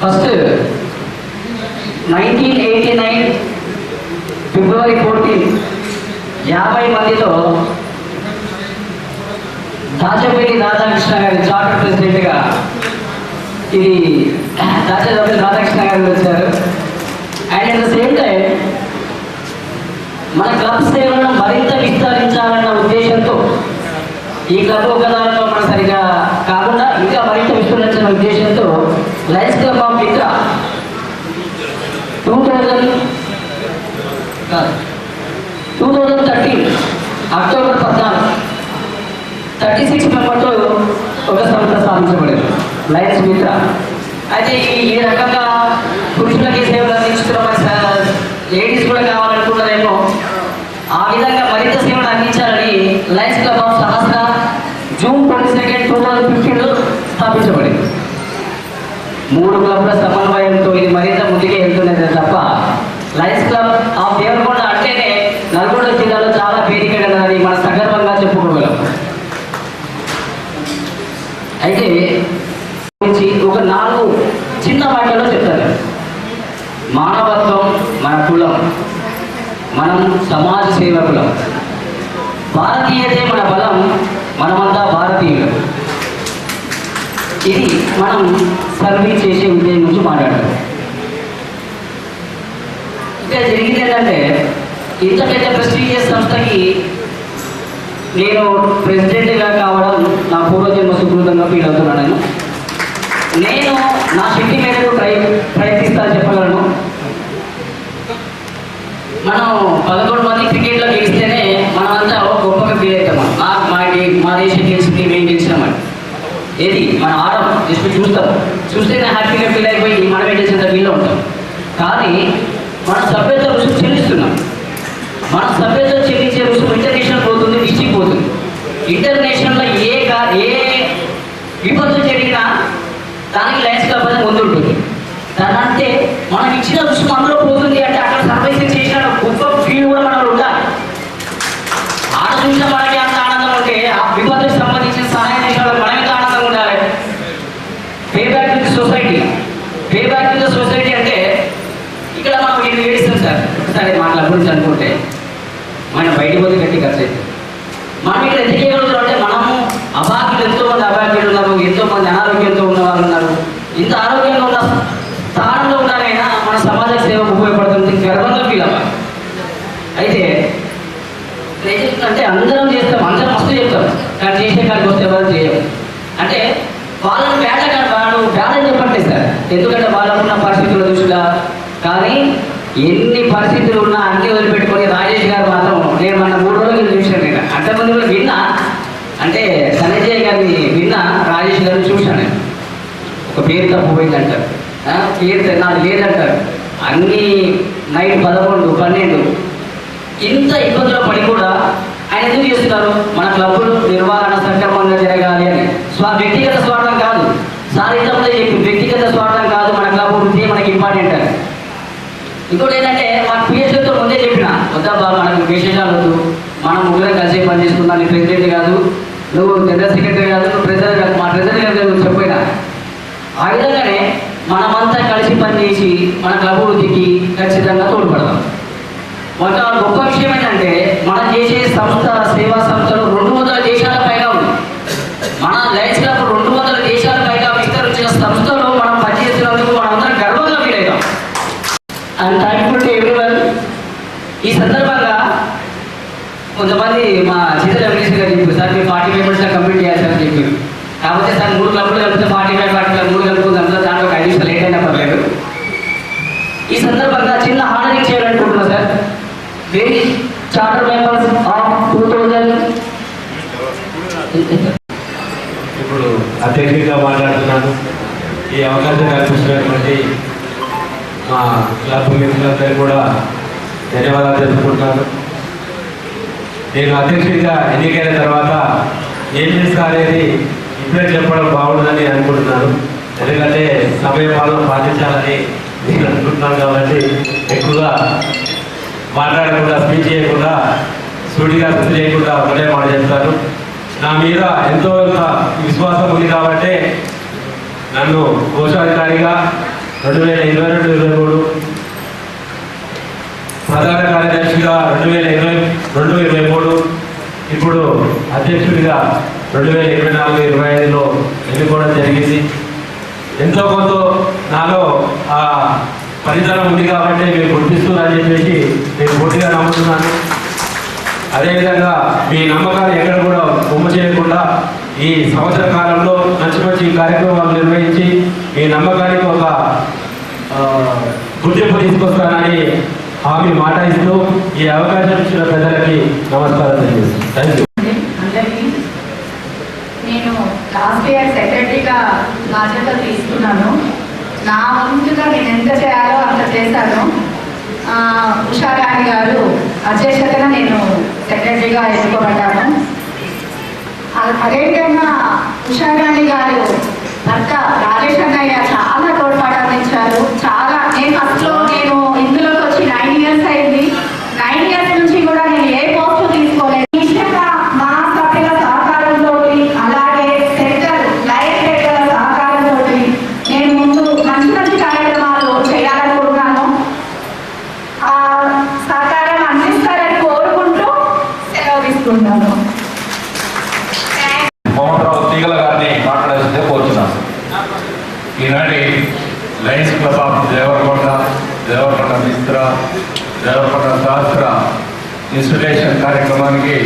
First 1989 February 14 50 మందితో దాచపల్లి రాధాకృష్ణ గారి చార్టర్ ప్రెసిడెంట్గా ఇది దాచపల్లి రాధాకృష్ణ గారు వచ్చారు. And at the same time మన క్లబ్ సేవలను మరింత విస్తరించాలన్న ఉద్దేశంతో ఈ క్లబ్ ఒక దానిలో మన సరిగా కాకుండా ఇంకా మరింత విస్తరించిన ఉద్దేశంతో లయన్స్ క్లబ్ ఆఫ్ మిత్ర 2013 అక్టోబర్ 14 36 మెంబర్తో ఒక సంస్థ స్థాపించబడింది లయన్స్ మిత్ర. అయితే ఈ రకంగా పురుషులకి సేవలు అందించుకున్న లేడీస్ కూడా కావాలనుకున్నారేమో, ఆ విధంగా మరింత సేవలు అందించాలని Lions club of Sahasra June 22, 2015లో స్థాపించబడింది. 3 క్లబ్ల సమన్వయంతో ఇది మరింత ముందుకే వెళ్తున్నది తప్ప లయన్స్ క్లబ్ ఆఫ్ దేవరకొండ అంటేనే నల్గొండ జిల్లాలో చాలా పేరిక కలదని మన సగర్వంగా చెప్పుకోగలం. అయితే ఒక 4 చిన్న వాక్యాల్లో చెప్తారు. మానవత్వం మన కులం, మనం సమాజ సేవకులం, భారతీయతే మన బలం, మనమంతా భారతీయులు. ఇది మనం సర్వీస్ చేసే ఉద్దేశం నుంచి మాట్లాడతాం. ఇక్కడ జరిగింది ఏంటంటే ఇంత పెద్ద ప్రెస్టీజియస్ సంస్థకి నేను ప్రెసిడెంట్గా కావడం నా పూర్వజన్మ సుకృతంగా ఫీల్ అవుతున్నాను. నేను నా శక్తి మేరకు ప్రయత్నిస్తా చెప్పగలను. మనం 11 మంది క్రికెట్లో గెలిస్తేనే మనమంతా గొప్పగా ఫీల్ అవుతాం. మా దేశం గెలిచింది, మేము గెలిచినామని. ఏది మన ఆడం జస్ట్ చూస్తేనే హ్యాపీగా ఫీల్ అయిపోయి మనమే గెలిచినంత ఫీల్లో ఉంటాం. కానీ మన సభ్యత రుసుము చెల్లిస్తున్నాం. మన సభ్యత చెల్లించే రుసుము ఇంటర్నేషనల్ పోతుంది, డిస్ట్రిక్ట్ పోతుంది. ఇంటర్నేషనల్లో ఏ విపత్తు జరిగినా దానికి లయన్స్ క్లబ్ అనేది ముందు ఉంటుంది. దాని అంటే మనం ఇచ్చిన రుసుము అందులో పోతుంది అంటే అక్కడ సర్వీసింగ్ చేసిన గొప్ప ఫీల్ కూడా మనలో ఉండాలి. ఆడ చూసిన మనకి అంత ఆనందం ఉంటే ఆ విపత్తుకు సంబంధించిన సహాయం చేసిన మనం ఎంత ఆనందంగా ఉండాలి. Pay back with society. Pay back with society అంటే ఇక్కడ మనం ఇది ఏడిస్తాం సార్. ఒకసారి మాటల గురించి అనుకుంటే మనం బయటికి పోతే గట్టి ఖర్చు అవుతుంది. మనం ఇక్కడ ఎందుకు చేయగలుగుతాం అంటే మనము అభాగ్యులు ఎంతోమంది అభాగ్యులు ఉన్నారు, ఎంతోమంది అనారోగ్యంతో ఉన్న వాళ్ళు ఉన్నారు. ఇంత ఆరోగ్యంగా ఉన్న స్థానంలో ఉన్నారైనా మన సమాజ సేవకు ఉపయోగపడుతుంది, గర్వంగా ఫీల్ అవ్వాలి. అయితే అంటే అందరం చేస్తాం, అందరం మస్తు చెప్తాం, కానీ చేసే కాడికి వస్తే ఎవరు చేయం. అంటే వాళ్ళని బ్యాడని చెప్పట్లేదు సార్, ఎందుకంటే వాళ్ళకున్న పరిస్థితులు చూసినా. కానీ ఎన్ని పరిస్థితులు ఉన్నా అన్ని వదిలిపెట్టుకొని రాజేష్ గారు మాత్రం నేను మన 3 రోజులు చూశాను. నేను అంతకుముందు కూడా విన్నా, అంటే ధనంజయ్ గారిని విన్నా, రాజేష్ గారిని చూశాను. ఒక పేరు తప్పిపోయిందంటారు, పేరు నాకు లేదంటారు. అన్ని నైట్ 11, 12 ఇంత ఇబ్బందులు పడి కూడా ఆయన ఎందుకు చేస్తున్నారు? మన క్లబ్బులు నిర్వహణ సక్రమంగా జరగాలి అని వ్యక్తిగత స్వార్థం సార్ ఇంతకుముందే చెప్పి వ్యక్తిగత స్వార్థం కాదు, మన క్లబ్ వృత్తి మనకి ఇంపార్టెంట్ అని. ఇంకోటి ఏంటంటే మాకు పిహెచ్తో ముందే చెప్పిన వద్దబ్బా మనకు విశేషాలు వద్దు, మనం ముగ్గురం కలిసి పని చేసుకుందాం, నీ ప్రెసిడెంట్ కాదు, నువ్వు జనరల్ సెక్రటరీ కాదు, నువ్వు ప్రెసిడెంట్ కాదు, మా ప్రెసిడెంట్ కాదు చెప్పినా. ఆ విధంగానే మనమంతా కలిసి పనిచేసి మన క్లబ్ వృత్తికి ఖచ్చితంగా తోడ్పడతాం. ఒక గొప్ప విషయం ఏంటంటే మనం చేసే సంస్థ సేవా సంస్థలు 200 దేశాల పైగా ఉంది. మన లయన్స్ క్లబ్ 200 దేశాల పైగా విస్తరించిన సంస్థలో మనం పనిచేస్తున్నందుకు మనం అందరం గర్వంగా ఫీల్ అవుతాం. And thankful to everyone. ఈ సందర్భంగా కొంతమంది మా సీజన్ ఎంపీసీ గారు చెప్పారు, సార్ మీరు 40 మెంబర్స్లో కంప్లీట్ చేయాల్సిందని చెప్పారు. కాకపోతే సార్ 3 క్లబ్లు కలిపితే 45 3 కలుపుకుందాం, దాంట్లో 5 నిమిషాలు లేట్ అయినా పర్లేదు. ఈ సందర్భంగా చిన్న హానరింగ్ చేయాలనుకుంటున్నా sir. Very charter members of 2000. ఇప్పుడు అధ్యక్షుడిగా మాట్లాడుతున్నాను. ఈ అవకాశం కల్పించినటువంటి మా క్లబ్ మిత్రులందరూ కూడా ధన్యవాదాలు తెలుపుకుంటున్నాను. నేను అధ్యక్షుడిగా ఎన్నికైన తర్వాత ఏం చేస్తా అనేది ఇప్పుడే చెప్పడం బాగుంటుందని అనుకుంటున్నాను. ఎందుకంటే సమయ పాలన పాటించాలని నేను అనుకుంటున్నాను కాబట్టి ఎక్కువగా మాట్లాడకుండా స్పీచ్ చేయకుండా సూటిగా గుర్తు చేయకుండా ఒకటే మాట చెప్తాను. నా మీద ఎంతో విశ్వాసం ఉంది కాబట్టి నన్ను కోశాధికారిగా 2022-23, ప్రధాన కార్యదర్శిగా 2022-23, ఇప్పుడు అధ్యక్షుడిగా 2024-25లో ఎన్నుకోవడం జరిగింది. ఎంతో కొంత నాలో ఆ ఫలితాలు ఉంది కాబట్టి మీరు గుర్తిస్తున్నారని చెప్పేసి నేను పూర్తిగా నమ్ముతున్నాను. అదేవిధంగా మీ నమ్మకాలు ఎక్కడ కూడా బొమ్మ చేయకుండా ఈ సంవత్సర కాలంలో మంచి మంచి కార్యక్రమాలు నిర్వహించి మీ నమ్మకానికి ఒక గుర్తింపు తీసుకొస్తానని హామీ మాట ఇస్తూ ఈ అవకాశం ఇచ్చిన ప్రజలకి నమస్కారం తెలియజేస్తాను. Thank you. అందరికీ నేను లాస్ట్ ఇయర్ సెక్రటరీగా బాధ్యతలు తీసుకున్నాను. నా వంతుగా నేను ఎంత చేయాలో అంత చేశాను. ఉషారాణి గారు అధ్యక్షతగా నేను సెక్రటరీగా ఎన్నుకోబడ్డాను. అదేవిధంగా ఉషారాణి గారు భర్త రాజేష్ అన్నయ్య చాలా తోడ్పాటు అందించారు. చాలా నేను ఇందులోకి వచ్చి 9 years అయింది. 9 years నుంచి కూడా నేను ఏ పోస్టు తీసుకోలేదు. నిజంగా మా సభ్యుల సహకారంతో అలాగే సెక్టర్ లైఫ్ సెక్టర్ సహకారంతో నేను ముందు మంచి మంచి కార్యక్రమాలు చేయాలనుకుంటున్నాను. ఆ సహకారం అందిస్తారని కోరుకుంటూ సెలవు తీసుకుంటాను. మోహన్రావు తీగల గారిని మాట్లాడాల్సిందే కోరుతున్నాను. ఈనాటి Lions club of Devarakonda Mitra Devarakonda శాస్త్ర ఇన్స్టిట్యూషన్ కార్యక్రమానికి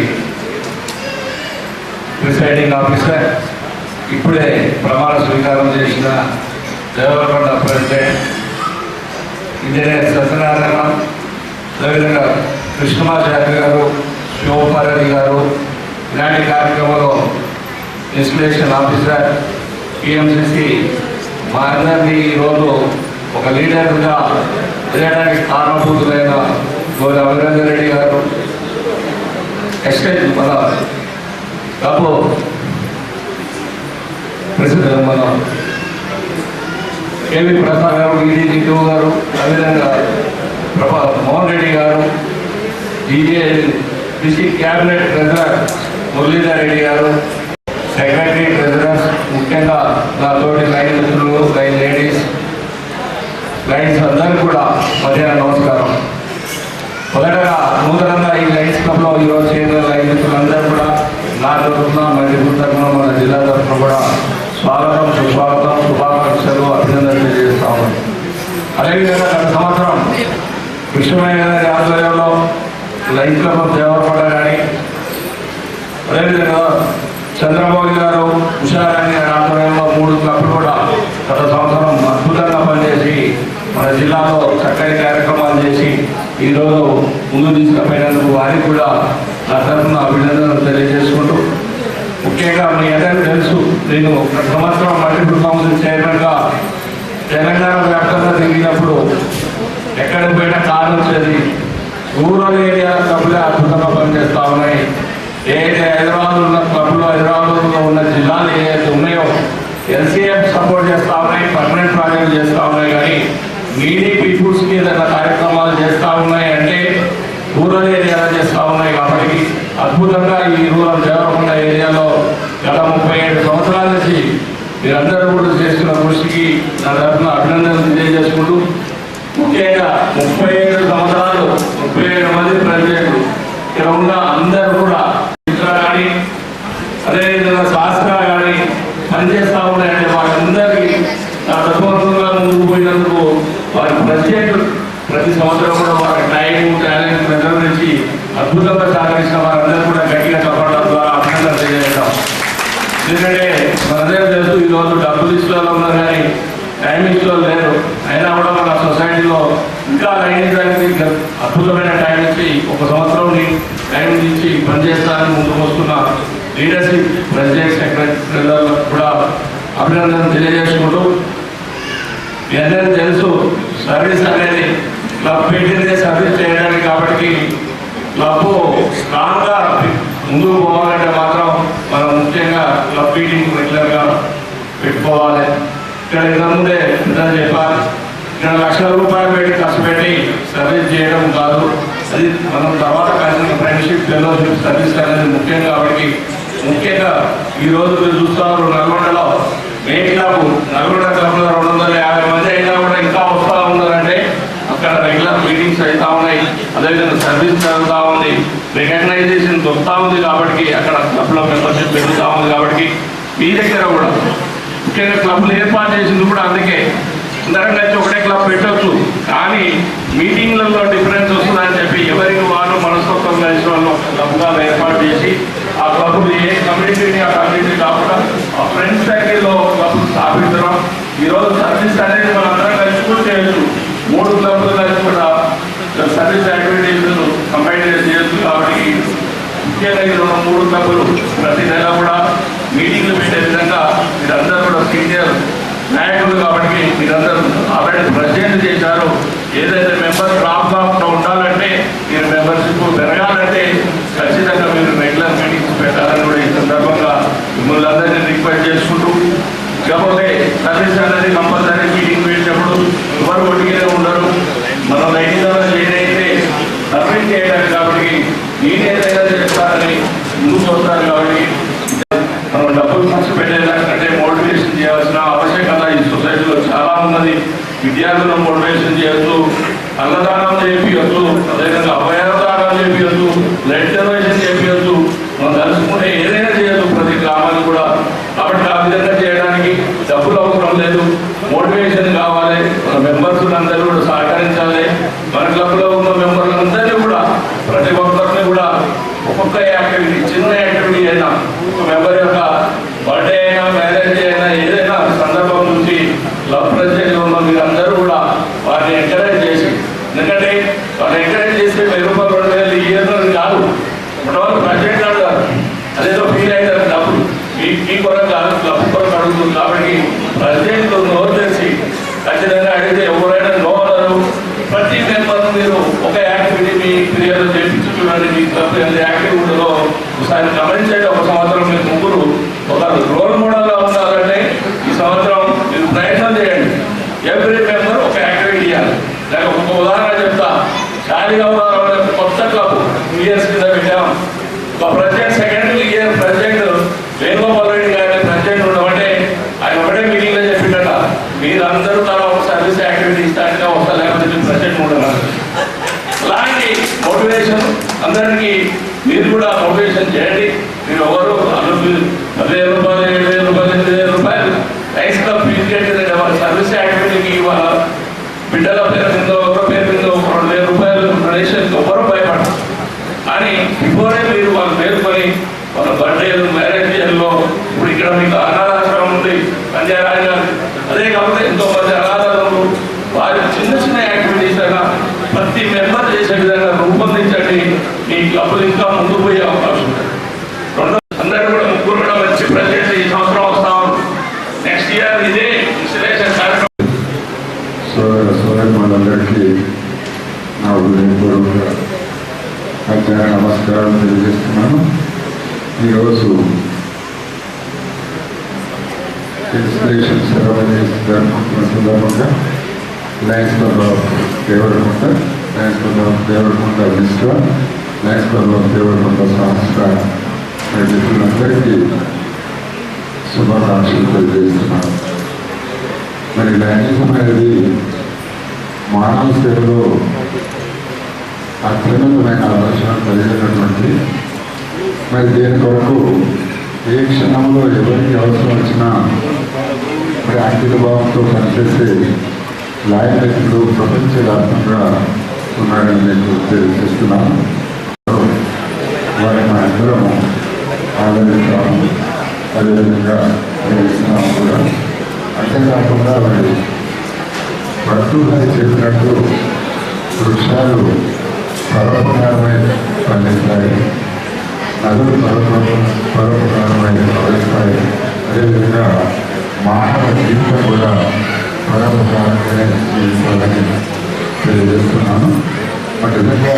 ప్రిసైడింగ్ ఆఫీసర్, ఇప్పుడే ప్రమాణ స్వీకారం చేసిన దేవరకొండ ప్రెసిడెంట్ ఇంజనీర్ సత్యనారాయణ, అదేవిధంగా కృష్ణమాచార్య గారు, శివపారెడ్డి గారు, ఇలాంటి కార్యక్రమంలో ఇన్స్టిట్యూషన్ ఆఫీసర్, పిఎంసిసి మా అందరినీ ఈరోజు ఒక లీడర్గా ఎదగడానికి కారణభూతులైన గోడ అభినందన్ రెడ్డి గారు, ఎక్స్టైజ్ మన క్లబ్ ప్రెసిడెంట్ మన కేవీ ప్రసాద్ గారు, ఈడీ గారు, అదేవిధంగా మోహన్ రెడ్డి గారు, district cabinet treasurer Muralidhar Reddy గారు, సెక్రటరీ ట్రెజరర్స్, ముఖ్యంగా నా తోటి లైన్ మిత్రులు, లైన్ లేడీస్, లైన్స్ అందరూ కూడా మధ్యాహ్నం నమస్కారం. మొదటగా నూతనంగా ఈ లైన్స్ క్లబ్లో ఈరోజు చేరిన లైన్ మిత్రులందరూ కూడా నా తరఫున మరియు తరఫున మన జిల్లా తరఫున కూడా స్వాగతం, సుస్వాగతం, శుభాకాంక్షలు, అభినందనలు తెలియజేస్తాము. అదేవిధంగా గత సంవత్సరం కృష్ణమయ్య గారి ఆధ్వర్యంలో లైన్ క్లబ్ ఆఫ్ దేవరకొండ కానీ, అదేవిధంగా చంద్రబాబు గారు, ఉషారాణి గారి ఆధ్వర్యంలో 3 క్లబ్లు కూడా గత సంవత్సరం అద్భుతంగా పనిచేసి మన జిల్లాలో చక్కని కార్యక్రమాలు చేసి ఈరోజు ముందు తీసుకుపోయినందుకు వారికి కూడా నా తరఫున అభినందనలు తెలియజేసుకుంటూ, ముఖ్యంగా మీ అందరికీ తెలుసు, నేను గత సంవత్సరం మల్టిపుల్ కౌన్సిల్ చైర్మన్గా తెలంగాణ వ్యాప్తంగా తిరిగినప్పుడు ఎక్కడికి పోయినా కారు వచ్చేది. రూరల్ ఏరియా క్లబ్లే అద్భుతంగా పనిచేస్తూ ఉన్నాయి. ఏదైతే హైదరాబాద్ ఉన్న క్లబ్లో, హైదరాబాద్లో ఉన్న జిల్లాలు ఏదైతే ఉన్నాయో ఎల్సీఎఫ్ సపోర్ట్ కార్యక్రమాలు చేస్తూ ఉన్నాయి. కానీ నీడీ పీపుల్స్కి ఏదైనా కార్యక్రమాలు చేస్తూ ఉన్నాయి అంటే రూరల్ ఏరియాలో చేస్తూ ఉన్నాయి. కాబట్టి అద్భుతంగా ఈ రూరల్ దేవరకొండ ఏరియాలో గత 37 సంవత్సరాల నుంచి మీరందరూ కూడా చేస్తున్న కృషికి నా తరఫున అభినందనలు తెలియజేసుకుంటూ, ముఖ్యంగా 37 సంవత్సరాలు 37 మంది ప్రెసిడెంట్లు ఇక్కడ ఉన్న అందరూ కూడా కానీ అదేవిధంగా శాస్త్ర కానీ పనిచేస్తూ ఉన్నాయంటే వాళ్ళందరికీ నా తత్వంగా ముందుకు పోయినందుకు వారి ప్రెసిడెంట్ ప్రతి సంవత్సరం కూడా వారి టైం టాలెంట్ నిర్వహించి అద్భుతంగా సహకరించిన వారందరూ కూడా గట్టిగా చెప్పడం ద్వారా అభినందన తెలియజేస్తాం. ఎందుకంటే మనందరూ తెలుసు ఈరోజు డబ్బులు ఇస్టులలో ఉన్నారు కానీ టైం ఇస్టులో లేరు. అయినా కూడా మన సొసైటీలో ఇంకా లైనింగ్ అద్భుతమైన టైం ఇచ్చి 1 సంవత్సరం టైం ఇచ్చి పనిచేస్తారని ముందుకు వస్తున్న లీడర్షిప్ ప్రెసిడెంట్ సెక్రటరీలకు కూడా అభినందనలు తెలియజేసుకుంటూ, మీ అందరికీ తెలుసు సర్వీస్ అనేది క్లబ్ పెట్టిందే సర్వీస్ చేయడానికి. కాబట్టి క్లబ్ స్ట్రాంగ్గా ముందుకు పోవాలంటే మాత్రం మనం ముఖ్యంగా క్లబ్ మీటింగ్ రెగ్యులర్గా పెట్టుకోవాలి. ఇక్కడ ఇంతకుముందే చెప్పాలి, ఇక్కడ లక్షల రూపాయలు పెట్టి ఖర్చు పెట్టి సర్వీస్ చేయడం కాదు, అది మనం తర్వాత కలిసిన ఫ్రెండ్షిప్ ఫెలోషిప్ సర్వీస్ అనేది ముఖ్యం. కాబట్టి ముఖ్యంగా ఈరోజు మీరు చూస్తున్నారు నల్గొండలో మెయిన్ క్లబ్, నల్గొండ క్లబ్లో 250 మంది అయినా కూడా ఇంకా వస్తూ ఉన్నారంటే అక్కడ రెగ్యులర్ మీటింగ్స్ అవుతూ ఉన్నాయి. అదేవిధంగా సర్వీస్ జరుగుతూ ఉంది, రికగ్నైజేషన్ దొరుకుతూ ఉంది. కాబట్టి అక్కడ క్లబ్లో మెంబర్షిప్ పెరుగుతూ ఉంది. కాబట్టి మీ దగ్గర కూడా ముఖ్యంగా క్లబ్లు ఏర్పాటు చేసింది కూడా అందుకే. అందరం కలిసి ఒకటే క్లబ్ పెట్టవచ్చు, కానీ మీటింగ్లలో డిఫరెన్స్ వస్తుందని చెప్పి ఎవరికి వాళ్ళు మనస్తత్వం కలిసి వాళ్ళు క్లబ్గా ఏర్పాటు చేసి ఆ క్లబ్లు ఏ కమ్యూనిటీని ఆ కమ్యూనిటీ కాకుండా ఆ ఫ్రెండ్స్ సర్కిల్లో క్లబ్ స్థాపించడం. ఈరోజు సర్వీస్ అనేది మనం అందరం కలిసి కూడా చేయొచ్చు. 3 క్లబ్లు కలిసి కూడా సర్వీస్ యాక్టివిటీస్ కంబైన్ చేయొచ్చు. కాబట్టి ముఖ్యంగా ఈ 3 క్లబ్లు ప్రతి నెల కూడా మీటింగ్లు పెట్టే విధంగా మీరందరూ కూడా సీనియర్ నాయకులు కాబట్టి మీరందరూ ఆల్రెడీ ప్రెసిడెంట్ చేశారు. ఏదైతే మెంబర్ డ్రాప్గా ఉండాలంటే మీరు మెంబర్షిప్ పెరగాలంటే ఖచ్చితంగా మీరు రెగ్యులర్ మీటింగ్స్ పెట్టాలని కూడా ఈ సందర్భంగా మిమ్మల్ని అందరినీ రిక్వెస్ట్ చేసుకుంటూ, కాకపోతే సర్వీస్ అనేది కంపల్సరీ మీటింగ్ పెట్టినప్పుడు ఎవరు ఒట్టిగానే ఉండరు. మనం లైనింగ్ ఏదైతే సర్వీస్ చేయడానికి కాబట్టి నేను ఏదైనా చేస్తారని ముందుకు వస్తారు. కాబట్టి మనం డబ్బులు ఖర్చు పెట్టేదానికంటే మోటివేషన్ చేయాల్సిన ఆవశ్యకత ఈ సొసైటీలో చాలా ఉన్నది. విద్యార్థులను మోటివేషన్ చేయొచ్చు, అన్నదానం చేయించవచ్చు, అదేవిధంగా అభయదానం చేయించవచ్చు, బ్లడ్ డొనేషన్ చేయించవచ్చు, మనం తలుచుకుంటే ఏదైనా చేయొచ్చు ప్రతి గ్రామానికి కూడా. కాబట్టి ఆ విధంగా చేయడానికి డబ్బులు అవసరం లేదు, మోటివేషన్ కావాలి. మన మెంబర్స్ అందరూ కూడా సహకరించాలి. మన క్లబ్లో ఉన్న మెంబర్లందరినీ కూడా ప్రతి ఒక్కరిని కూడా ఒక్కొక్క యాక్టివిటీ, చిన్న యాక్టివిటీ అయినా, ఒక మెంబర్ యొక్క బర్త్డే అయినా మ్యారేజ్ అయినా ఏదైనా సందర్భం నుంచి క్లబ్ ప్రెసిడెంట్ ఉన్న మీరందరూ కూడా వారిని ఎంకరేజ్ చేసి, ఎందుకంటే వాళ్ళు ఎంకరేజ్ చేసి 1000 రూపాయలు 2000 ఇయర్ కాదు, ఇప్పటివరకు ప్రెసిడెంట్ అడుగుతారు, అదేదో ఫీల్ అవుతారు డబ్బులు మీ కొరకు కాదు క్లబ్ కొరకు అడుగుతుంది. కాబట్టి ప్రెసిడెంట్ నోరు తెరిచి ఖచ్చితంగా అడిగితే ఎవరైనా నో అన్నారు. ప్రతి మెంబర్ మీరు ఒక యాక్టివిటీ మీ క్రియలో చేయించి చూడండి. మీ క్లబ్ ఎంత యాక్టివ్ ఉంటుందో ఒకసారి గమనించండి. 1 సంవత్సరం మీరు ముగ్గురు ఒక రోల్ మోడల్గా ఉండాలంటే ఈ సంవత్సరం మీరు ప్రయత్నం చేయండి. ఎవ్రీ మెంబర్ ఒక యాక్టివిటీ చేయాలి. దానికి ఒక ఉదాహరణ చెప్తా. శారీగా కొత్త క్లబ్ 2 ఇయర్స్ కింద పెట్టాం. ఒక president second year president Venugopal Reddy గారి ప్రెసిడెంట్ ఉండమంటే ఆయన ఒకటే మీటింగ్లో చెప్పిండట, మీరందరూ తన ఒక సర్వీస్ యాక్టివిటీ ఇస్తారంటే వస్తా, లేకపోతే ప్రెసిడెంట్ ఉండదు. అలాంటి మోటివేషన్ అందరికీ మీరు కూడా మోటివేషన్ చేయండి. మీరు ఎవరు 10,000 రూపాయలు 7,000 రూపాయలు 8,000 రూపాయలు రైస్ క్లబ్ ఫీజు కట్టిందంటే వాళ్ళ సర్వీస్ యాక్టివిటీకి వాళ్ళ బిడ్డల పేరు మీద ఎవరో పేరు మీద 2,000 రూపాయలు డొనేషన్కి ఎవరు భయపడరు. అని బిఫోరే మీరు వాళ్ళు మేలుకొని వాళ్ళ బర్త్డేలు మ్యారేజ్లో ఇప్పుడు ఇక్కడ మీకు అనాథాశ్రమం ఉంది పంజారాజు, అదే కాకపోతే ఎంతో మంది అనాథాలు వారి చిన్న చిన్న యాక్టివిటీస్ అయినా ప్రతి మెంబర్ చేసే విధంగా రూపొందించండి. మీ క్లబ్లు ఇంకా ముందుకు పోయే అవకాశం ఉంది. అందరూ కూడా ముగ్గురు కూడా మంచి ప్రెసిడెంట్ ఈ సంవత్సరం వస్తాం. నెక్స్ట్ ఇయర్ ఇదే ఇన్స్టలేషన్ కార్యక్రమం. మనందరికీ నా హృదయపూర్వక మధ్యాహ్న నమస్కారం తెలియజేస్తున్నాను. ఈరోజు ఇన్స్పిరేషన్ సెరమనీస్ జరుపుకుంటున్న సందర్భంగా lions club of Devarakonda, lions club of Devarakonda Mishra, lions club of Devarakonda Sahasra మిత్రులందరికీ శుభాకాంక్షలు తెలియజేస్తున్నాను. మరి లయనిజం అనేది మానవ సేవలో అత్యున్నతమైన ఆలోచన కలిగినటువంటి, మరి దీని కొరకు ఏ క్షణంలో ఎవరికి అవసరం వచ్చినా మరి అంకిత భావంతో పనిచేసే లాయనైతులు ప్రపంచవ్యాప్తంగా ఉన్నారని మీకు తెలియజేస్తున్నాను. వారిని అందరం ఆదరిస్తాము, అదేవిధంగా నిర్వహిస్తున్నాము కూడా. అంతేకాకుండా మరి భక్తులు చెప్పినట్టు వృక్షాలు పరోపకారమై పండిస్తాయి, నదులు పరోపకారమై ప్రవహిస్తాయి. అదేవిధంగా మానవ జీవితం కూడా పరోపకారంగానే జీవించాలని తెలియజేస్తున్నాను. మరి నిజంగా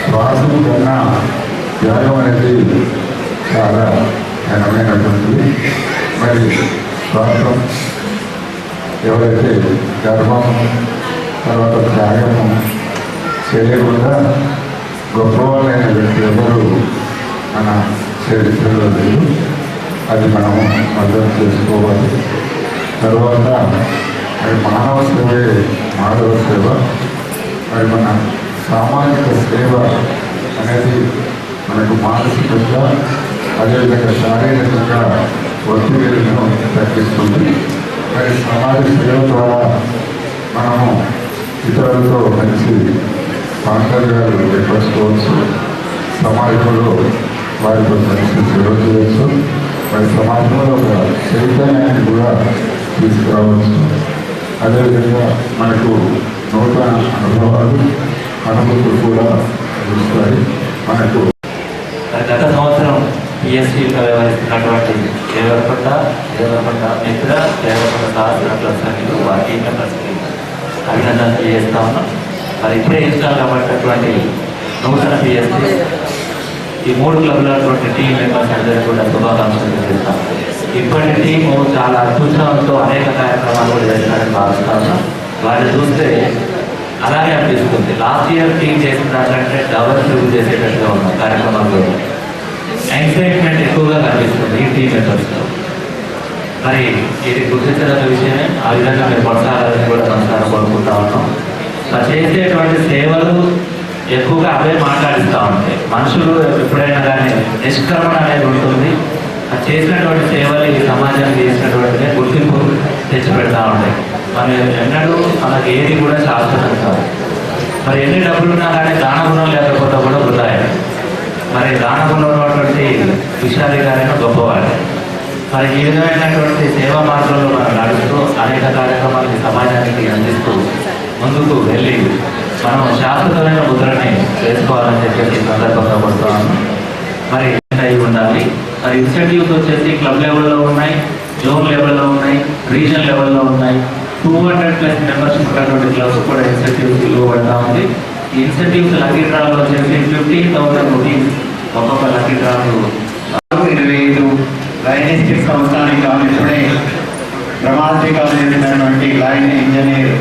శ్వాసం కన్నా త్యాగం అనేది చాలా ఘనమైనటువంటిది. మరి శ్వాసం ఎవరైతే గర్వం తర్వాత త్యాగము చేయకుండా గొప్పవాళ్ళైన వ్యక్తి ఎవరు మన చరిత్రలో లేదు. అది మనము అర్థం చేసుకోవాలి. తర్వాత మరి మానవ సేవే మాధవ సేవ. మరి మన సామాజిక సేవ అనేది మనకు మానసికంగా అదేవిధంగా శారీరకంగా ఒత్తిడిలను తగ్గిస్తుంది. మరి సమాజ సేవ ద్వారా మనము ఇతరులతో మంచి బాంధవ్యాలు ఏర్పరచుకోవచ్చు, సమాజంలో వారితో కలిసి సేవ చేయవచ్చు, మరి సమాజంలో ఒక చైతన్యాన్ని కూడా తీసుకురావచ్చు. అదేవిధంగా మనకు నూతన అనుభవాలు అనుభూతులు కూడా వస్తాయి. మనకు గత సంవత్సరం పిఎస్సీగా వ్యవహరిస్తున్నటువంటి దేవరకొండ మిత్ర, దేవరకొండ సహస్ర క్లబ్స్ వారి టీం మెంబర్స్కి అభినందనలు తెలియజేస్తా ఉన్నాం. మరి ఇప్పుడే ఇన్స్టాల్ కాబట్టినటువంటి నూతన పిఎస్సీ ఈ 3 క్లబ్లటువంటి టీం మెంబర్స్ అందరికీ కూడా శుభాకాంక్షలు తెలియజేస్తాం. ఇప్పటి టీము చాలా అద్భుతంతో అనేక కార్యక్రమాలు కూడా చేస్తారని భావిస్తా ఉన్నాం. వారిని చూస్తే అలాగే అనిపిస్తుంది. లాస్ట్ ఇయర్ టీం చేసిన దానికంటే డబల్ ట్రిపుల్ చేసేటట్టుగా ఉన్నాం కార్యక్రమాల్లో. ఎక్సైట్మెంట్ ఎక్కువగా కనిపిస్తుంది ఈ టీం మెంబర్స్లో. మరి ఇది గుర్తించదగ్గ విషయమే. ఆ విధంగా మేము కొనసాగాలని కూడా మనసారా కోరుకుంటా ఉన్నాం. మరి చేసేటువంటి సేవలు ఎక్కువగా అవే మాట్లాడిస్తూ ఉంటాయి. మనుషులు ఎప్పుడైనా కానీ నిష్క్రమణ అనేది ఉంటుంది. అది చేసినటువంటి సేవలు ఈ సమాజానికి చేసినటువంటి గుర్తింపు తెచ్చిపెడతా ఉంటాయి. మరి ఎన్నడూ మనకి ఏది కూడా శాశ్వతం కాదు. మరి ఎన్ని డబ్బులున్నా కానీ దానగుణం లేకపోతే కూడా వృధాయి. మరి దానగుణంలో ఉన్నటువంటి విశాలి గారైనా గొప్పవాడు. మరి ఈ విధమైనటువంటి సేవా మార్గంలో మనం నడుస్తూ అనేక కార్యక్రమాలని సమాజానికి అందిస్తూ ముందుకు వెళ్ళి మనం శాశ్వతమైన ముద్రని వేసుకోవాలని చెప్పేసి సందర్భంగా పడుతున్నాను. మరి అయి ఉండాలి. మరి ఇన్స్టిట్యూట్స్ వచ్చేసి క్లబ్ లెవెల్లో ఉన్నాయి, జోన్ లెవెల్లో ఉన్నాయి, రీజనల్ లెవెల్లో ఉన్నాయి. 200+ మెంబర్షిప్ ఉన్నటువంటి క్లబ్స్ కూడా ఇన్స్టిట్యూట్స్ ఇవ్వబడతా ఉంది. ఈ ఇన్స్టిట్యూట్స్ లక్కీ డ్రాలో వచ్చేసి 15,000 రూపీస్ ఒక్కొక్క లక్కీ డ్రాలు 25 లైనిస్టిక్ సంవత్సరానికి గాను ఇప్పుడే ప్రమాదీకాలు చేసినటువంటి లైన్ ఇంజనీర్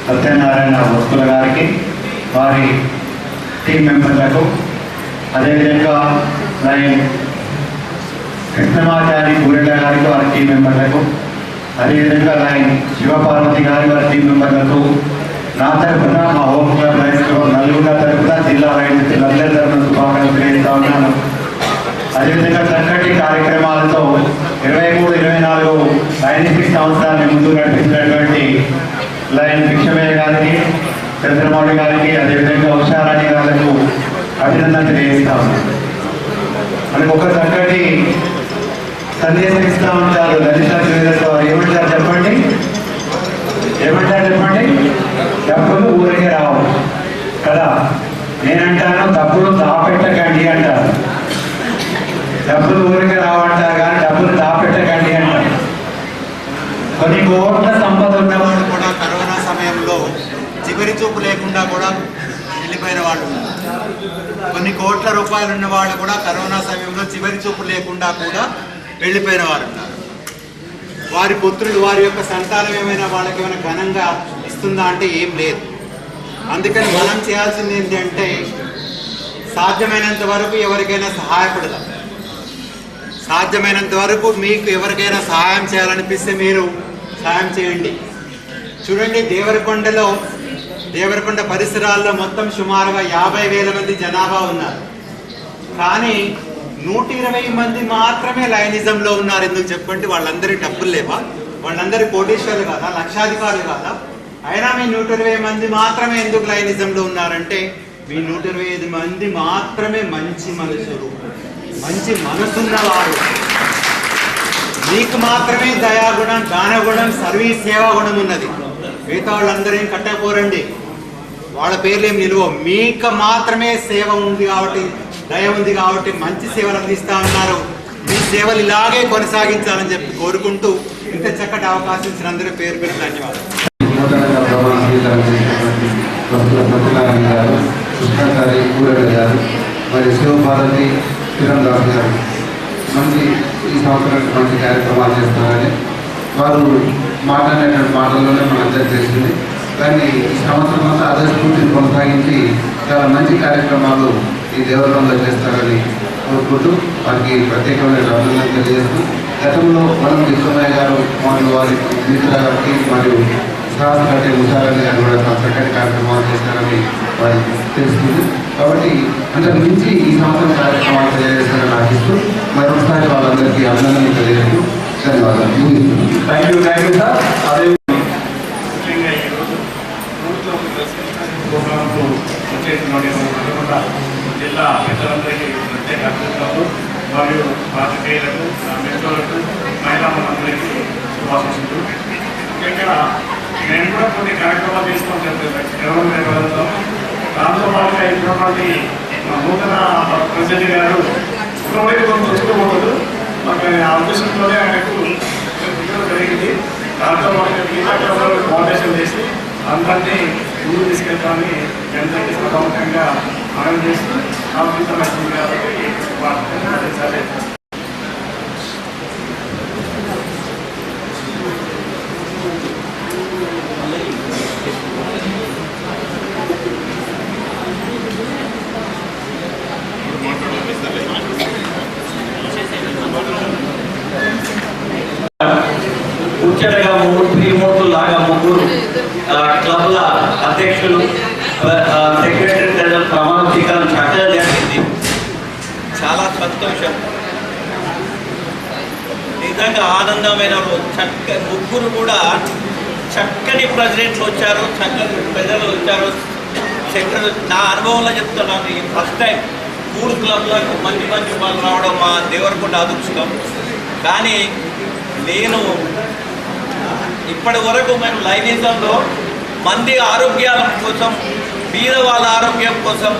సత్యనారాయణ వస్తుల గారికి, వారి టీం మెంబర్లకు, అదేవిధంగా లైన్ కృష్ణమాచారి పూరెడ్ల గారికి, వారి టీం మెంబర్లకు, అదేవిధంగా లైన్ శివపార్వతి గారి, వారి టీం మెంబర్లకు, నా తరఫున మా home club lines club Nalgonda తరఫున జిల్లా లైన్ అందరి తరఫున శుభాకాంక్షలు తెలియజేస్తా ఉన్నాను. అదేవిధంగా చక్కటి కార్యక్రమాలతో 23-24 లైనిస్టిక్ సంవత్సరాన్ని ముందుకు నడిపించినటువంటి లైన్ భిక్షమయ్య గారికి, చంద్రమౌళి గారికి, అదేవిధంగా ఉషారాణి గారికి అభినందన తెలియజేస్తా ఉన్నాను. మనకు ఒక చక్కటి సందేశం ఇస్తూ ఉంటారు లలిత జ్యువెలర్స్ వారు. ఏమంటారు చెప్పండి? డబ్బులు ఊరికే రావు కదా. నేనంటాను డబ్బులు దాపెట్టకండి అంటారు. డబ్బులు ఊరికే రావంటారు కానీ డబ్బులు దాపెట్టకండి అంటారు. కొన్ని కోట్ల సంపద ఉన్నవాళ్ళు కూడా కరోనా సమయంలో చివరి చూపు లేకుండా కూడా వెళ్ళిపోయిన వాళ్ళు ఉన్నారు. కొన్ని కోట్ల రూపాయలు ఉన్న వాళ్ళు కూడా కరోనా సమయంలో చివరి చూపు లేకుండా కూడా వెళ్ళిపోయిన వారు ఉన్నారు. వారి పుత్రులు వారి యొక్క సంతానం ఏమైనా వాళ్ళకి ఏమైనా ఘనంగా ఇస్తుందా అంటే ఏం లేదు. అందుకని మనం చేయాల్సింది ఏంటంటే సాధ్యమైనంత వరకు ఎవరికైనా సహాయపడదాం. సాధ్యమైనంత వరకు మీకు ఎవరికైనా సహాయం చేయాలనిపిస్తే మీరు సహాయం చేయండి. చూడండి, దేవరకొండ పరిసరాల్లో మొత్తం సుమారుగా 50,000 మంది జనాభా ఉన్నారు. కానీ 120 మంది మాత్రమే లైనిజంలో ఉన్నారు. ఎందుకు చెప్పండి? వాళ్ళందరి డబ్బులు లేవా? వాళ్ళందరి కోటీశ్వరులు కాదా? లక్షాధికారులు కాదా? అయినా మీ 120 మంది మాత్రమే ఎందుకు లైనిజంలో ఉన్నారంటే మీ 125 మంది మాత్రమే మంచి మనుషులు, మంచి మనసున్నవారు. మీకు మాత్రమే దయాగుణం, దానగుణం, సర్వీస్ సేవా గుణం ఉన్నది. మిగతా వాళ్ళందరూ ఏం కట్టకపోరండి, వాళ్ళ పేర్లు ఏం నిలువ. మీకు మాత్రమే సేవ ఉంది కాబట్టి, దయ ఉంది కాబట్టి మంచి సేవలు అందిస్తూ ఉన్నారు. మీ సేవలు ఇలాగే కొనసాగించాలని చెప్పి కోరుకుంటూ ఇంత చక్కటి అవకాశం ఇచ్చిన అందరూ పేరు పేరు ధన్యవాదాలు. సత్యనారాయణ గారు, కృష్ణాచారి కూరెడ్డి గారు, మరియు శివపార్వతి కిరణ్ దాస్ గారు మంచి ఈ సంవత్సరం మంచి కార్యక్రమాలు చేస్తున్నారని వారు మాట్లాడినటువంటి మాటల్లోనే మనందరికీ తెలిసింది. కానీ ఈ సంవత్సరం అంతా అదే స్ఫూర్తిని కొనసాగించి చాలా మంచి కార్యక్రమాలు ఈ దేవరంలో చేస్తారని కోరుకుంటూ వారికి ప్రత్యేకమైన అభినందనలు తెలియజేస్తూ, గతంలో మనం విశ్వనాయ్ గారు మరియు వారి మిత్ర గారికి మరియు సహస్రటి ముసారాన్ని గారు కూడా చక్కటి కార్యక్రమాలు చేస్తారని వారికి తెలుస్తుంది. కాబట్టి అంతకు మించి ఈ సంవత్సరం కార్యక్రమాలు తెలియజేస్తారని ఆశిస్తూ మరొకసారి వాళ్ళందరికీ అభినందనలు తెలియజేస్తూ ధన్యవాదాలు. Thank you sir. అదే ప్రోగ్రాంకు వచ్చేసినటువంటి జిల్లా పెద్దలందరికీ ప్రత్యేక అభినందనలు మరియు పాత్రికేయులకు, మిత్రులకు, మహిళా మనందరికీ శుభాకాంక్షలు. ముఖ్యంగా నేను కూడా కొన్ని కార్యక్రమాలు తీసుకుంటాను, ఎవరు వెళ్తాం. దాంతో పాటుగా ఇచ్చినటువంటి నూతన ప్రెసిడెంట్ గారు కొంచెం చూసుకోకూడదు, మాకు ఆ ఉద్దేశంతోనే ఆయనకు జరిగింది. దాంతో పాటుగా మిగతా ఫౌండేషన్ చేసి అందరినీ ముందు తీసుకెళ్తామని అందరికీ సభాముఖంగా మనం చేస్తూ ఆఫీసర్ గారికి సరే. ముచ్చటగా లాగా ముగ్గురు క్లబ్ల అధ్యక్షులు, సెక్రటరీ జనరల్ ప్రమాణ స్వీకారం చక్కగా జరిగింది. చాలా సంతోషం, నిజంగా ఆనందమైన ముగ్గురు కూడా చక్కని ప్రెసిడెంట్లు వచ్చారు, చక్కని ప్రజలు వచ్చారు. సెక్రటరీ నా అనుభవంలో చెప్తున్నాను, ఈ ఫస్ట్ టైం 3 క్లబ్లకు మంచి వాళ్ళు రావడం మా దేవరకొండ అదృష్టం. కానీ నేను ఇప్పటి వరకు మేము లైనిజంలో మంది ఆరోగ్యాల కోసం, బీద వాళ్ళ ఆరోగ్యం కోసం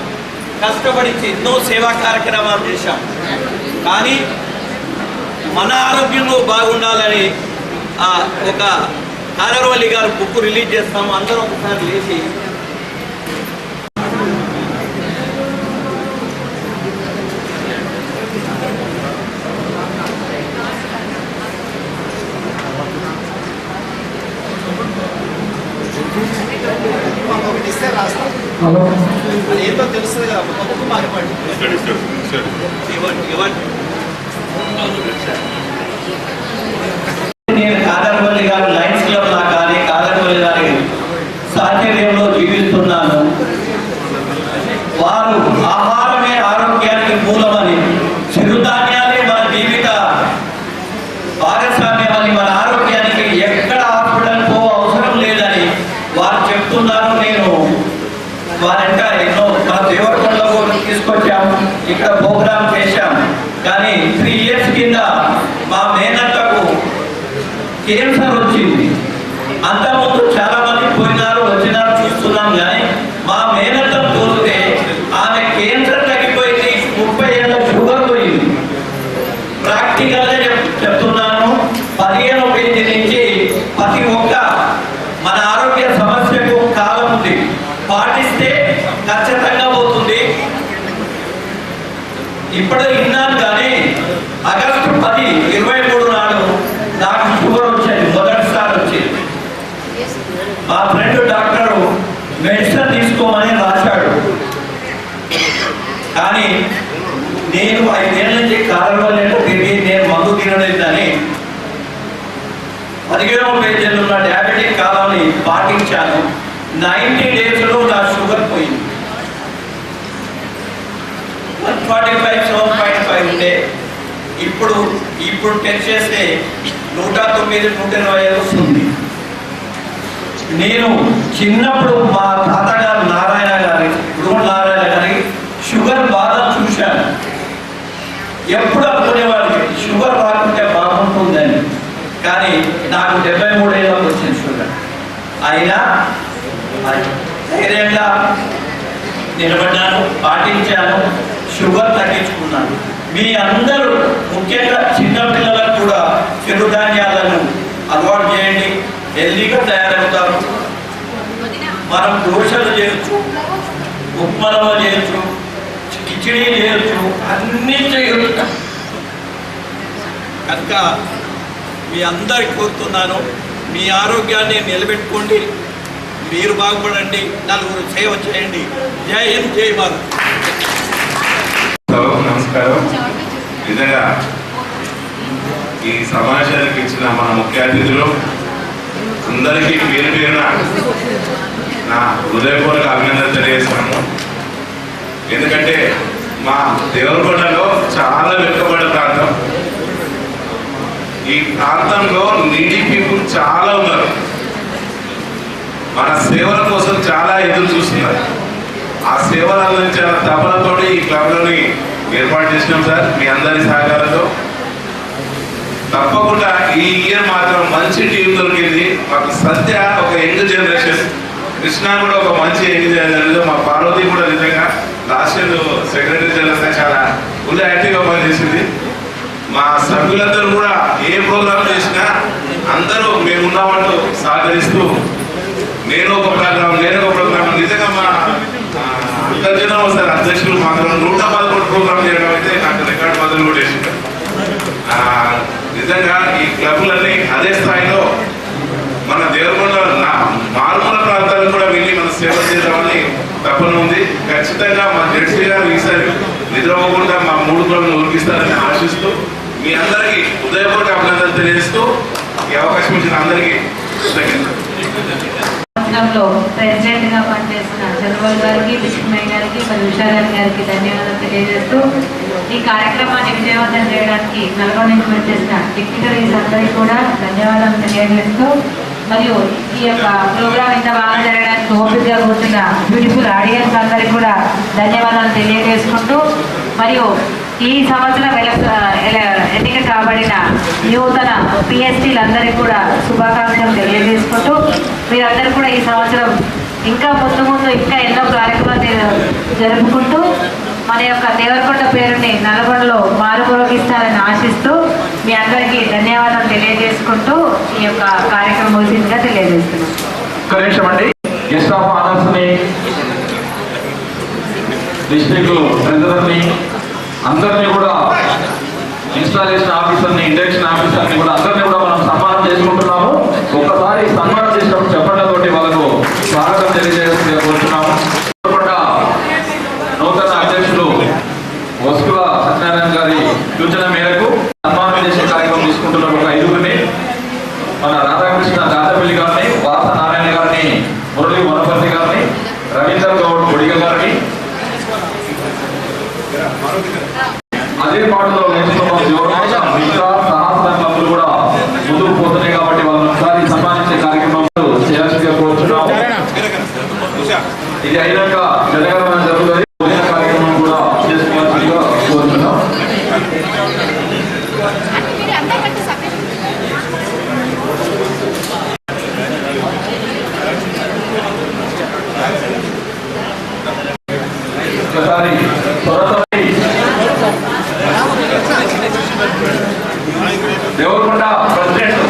కష్టపడి ఎన్నో సేవా కార్యక్రమాలు చేశాం. కానీ మన ఆరోగ్యంలో బాగుండాలని ఒక కాదర్వల్లి గారు బుక్ రిలీజ్ చేస్తాము, అందరూ ఒకసారి లేచి ఏంటో తెలుస్తుంది కదా, ఒక్కొక్క మారిపడి నేను కాదర్వల్లి గారు లయన్స్ క్లబ్ లా కానీ కాదర్వల్లి గారి సాహచర్యంలో జీవిస్తున్నాను. వారు ఆహారమే ఆరోగ్యానికి మూలమని, చిరుధాన్యాలే మన జీవిత భాగస్వామ్యమని, మన ఆరోగ్యానికి ఎక్కడ హాస్పిటల్ పో అవసరం లేదని వారు చెప్తున్నారు. నేను వారంట ఎన్నో మన దేవరకొండలో తీసుకొచ్చాము, ఇక్కడ ప్రోగ్రామ్ చేశాం. కానీ 3 ఇయర్స్ కింద మా మేనత్తకు క్యాన్సర్ వచ్చింది. అంతకుముందు చాలా మంది పోయినారు, వచ్చినారు, చూస్తున్నాం. కానీ మా మేనత్తం తోలితే ఆమె క్యాన్సర్ తగ్గిపోయింది, 30 ఏళ్ళ షుగర్ పోయింది. ప్రాక్టికల్గా చెప్తున్నాను, 15వ పేజీ నుంచి ప్రతి ఒక్క మన ఆరోగ్య సమస్యకు కాలం ఉంది, పాటిస్తే ఖచ్చితంగా పోతుంది. ఇప్పుడు విన్నాను కానీ ఆగస్టు 10, 23 నాడు నాకు షుగర్ వచ్చింది. కానీ నేను 5 ఏళ్ళ నుంచి కారణాలు తిరిగి నేను మందు తినలేదని 15వ పేజీలో ఉన్న డయాబెటిక్ కాలాన్ని పాటించాను. 90 డేస్లో నా షుగర్ పోయింది. 145 7.5 ఉండే ఇప్పుడు టెస్ట్ చేస్తే 109 120 వస్తుంది. నేను చిన్నప్పుడు మా తాతగారు నారాయణ గారి షుగర్ బాధ చూశాను. ఎప్పుడు అనుకునేవాడికి షుగర్ రాకుంటే బాగుంటుందని, కానీ నాకు 73 ఏళ్ళకి వచ్చింది షుగర్. అయినా ధైర్యంగా నిలబడ్డాను, పాటించాను, షుగర్ తగ్గించుకున్నాను. మీ అందరూ ముఖ్యంగా చిన్నపిల్లలకు కూడా చిరుధాన్యాలను అలవాటు చేయండి, హెల్దీగా తయారవుతారు. మనం దోశలు చేయొచ్చు, ఉప్మాలో చేయొచ్చు, కిచిడీ చేయొచ్చు, అన్నీ చేయొచ్చు. కనుక మీ అందరికి కోరుతున్నాను, మీ ఆరోగ్యాన్ని నిలబెట్టుకోండి, మీరు బాగుపడండి, నలుగురు సేవ చేయండి. జై హింద్, జై భారత్. నమస్కారం. నిజంగా ఈ సమావేశానికి ఇచ్చిన మన ముఖ్య అతిథులు అందరికీ పేరు పేరున నా హృదయపూర్వక అభినందన తెలియజేస్తున్నాను. ఎందుకంటే మా దేవరకొండలో చాలా వెనుకబడ్డ ప్రాంతం. ఈ ప్రాంతంలో నీడీ పీపుల్ చాలా ఉన్నారు. మన సేవల కోసం చాలా ఎదురు చూస్తున్నారు. ఆ సేవలు అందించిన తపనతో ఈ క్లబ్లోని ఏర్పాటు చేసినాం సార్, మీ అందరి సహకారంతో. తప్పకుండా ఈ ఇయర్ మాత్రం మంచి టీం దొరికింది మాకు. సత్య ఒక యంగ్ జనరేషన్, కృష్ణ కూడా ఒక మంచి యంగ్ జనరేషన్, మా పార్వతి కూడా నిజంగా లాస్ట్ ఇయర్ సెక్రటరీ జనరల్ చాలా ఫుల్ యాక్టివ్గా పనిచేసింది. మా సభ్యులందరూ కూడా ఏ ప్రోగ్రామ్ చేసినా అందరూ మేమున్నామంటూ సహకరిస్తూ నేను ఒక ప్రోగ్రామ్ నిజంగా మా అంతర్జనం సార్ అధ్యక్షులు మాత్రం 111 ప్రోగ్రామ్ చేయడం అయితే నాకు రికార్డు మొదలు కూడా వేసింది. నిజంగా ఈ క్లబ్లన్నీ అదే స్థాయిలో మన దేవరకొండ మారుమూల ప్రాంతాలకు కూడా వెళ్ళి మనం సేవ చేద్దామని తపన ఉంది. ఖచ్చితంగా మా జడ్సీ గారు ఈసారి నిద్రపోకుండా మా 3 క్లబ్లు ఉరికిస్తారని ఆశిస్తూ మీ అందరికీ హృదయపూర్వక అభినందనలు తెలియజేస్తూ ఈ అవకాశం ఇచ్చిన అందరికీ ప్రెసిడెంట్ గా పనిచేసిన చంద్రబాబు గారికి, బిష్మయ్య గారికి, మరి ఉషా గారికి ధన్యవాదాలు తెలియజేస్తూ ఈ కార్యక్రమాన్ని విజయవంతం చేయడానికి నల్గొండ నుంచి వచ్చేసిన డిగ్నిటరీస్ అందరికీ కూడా ధన్యవాదాలు తెలియజేస్తూ, మరియు ఈ యొక్క ప్రోగ్రాం ఇంత బాగా జరగడానికి ఓపికగా కూర్చున్న బ్యూటిఫుల్ ఆడియన్స్ అందరికీ కూడా ధన్యవాదాలు తెలియజేసుకుంటూ, మరియు ఈ సంవత్సరం ఎన్నిక కాబడిన యువతన పిఎస్టీలందరికీ కూడా శుభాకాంక్షలు తెలియజేసుకుంటూ, మీరందరూ కూడా ఈ సంవత్సరం ఇంకా ముందు ఇంకా ఎన్నో కార్యక్రమాలు జరుపుకుంటూ మన యొక్క దేవరకొండ పేరుని నల్గొండలో మారుమోగిస్తారని ఆశిస్తూ మీ అందరికీ ధన్యవాదాలు తెలియజేసుకుంటూ ఈ యొక్క కార్యక్రమం ముగిసిందిగా తెలియజేస్తున్నాం. ఒక్క నిమిషం అండి. గెస్ట్ ఆఫ్ ఆనర్స్ని, డిస్ట్రిక్ట్ ట్రెజరర్ని అందరినీ కూడా, ఇన్స్టాలేషన్ ఆఫీసర్ని, ఇండక్షన్ ఆఫీసర్ని కూడా అందరినీ కూడా మనం సన్మానం చేసుకుంటున్నాము. ఒక్కసారి సన్మానం చేసినప్పుడు చెప్పడంతోటి వాళ్ళకు స్వాగతం తెలియజేసి కోరుతున్నాము. నూతన అధ్యక్షులు వసుకుల సత్యనారాయణ గారి సూచన మేరకు సన్మానం చేసే కార్యక్రమం తీసుకుంటున్న ఒక 5గురిని, మన రాధాకృష్ణ దాతపల్లి గారిని, వాస నారాయణ గారిని, మురళి వనపర్తి గారిని, రవీందర్ గౌడ్ గుడిగ గారిని, అదే పాటలో నేర్చుకున్న సహస్ర క్లబ్లు కూడా ముందుకు పోతున్నాయి కాబట్టి వాళ్ళని ఒకసారి సన్మానించే కార్యక్రమం చేయాల్సిందిగా కోరుతున్నాము. ఇది అయినాక జనగణన జరుగుతుంది, కార్యక్రమం కూడా చేసుకోవాల్సిందిగా కోరుతున్నాం. ఒకసారి దేవరకొండ ప్రెసిడెంట్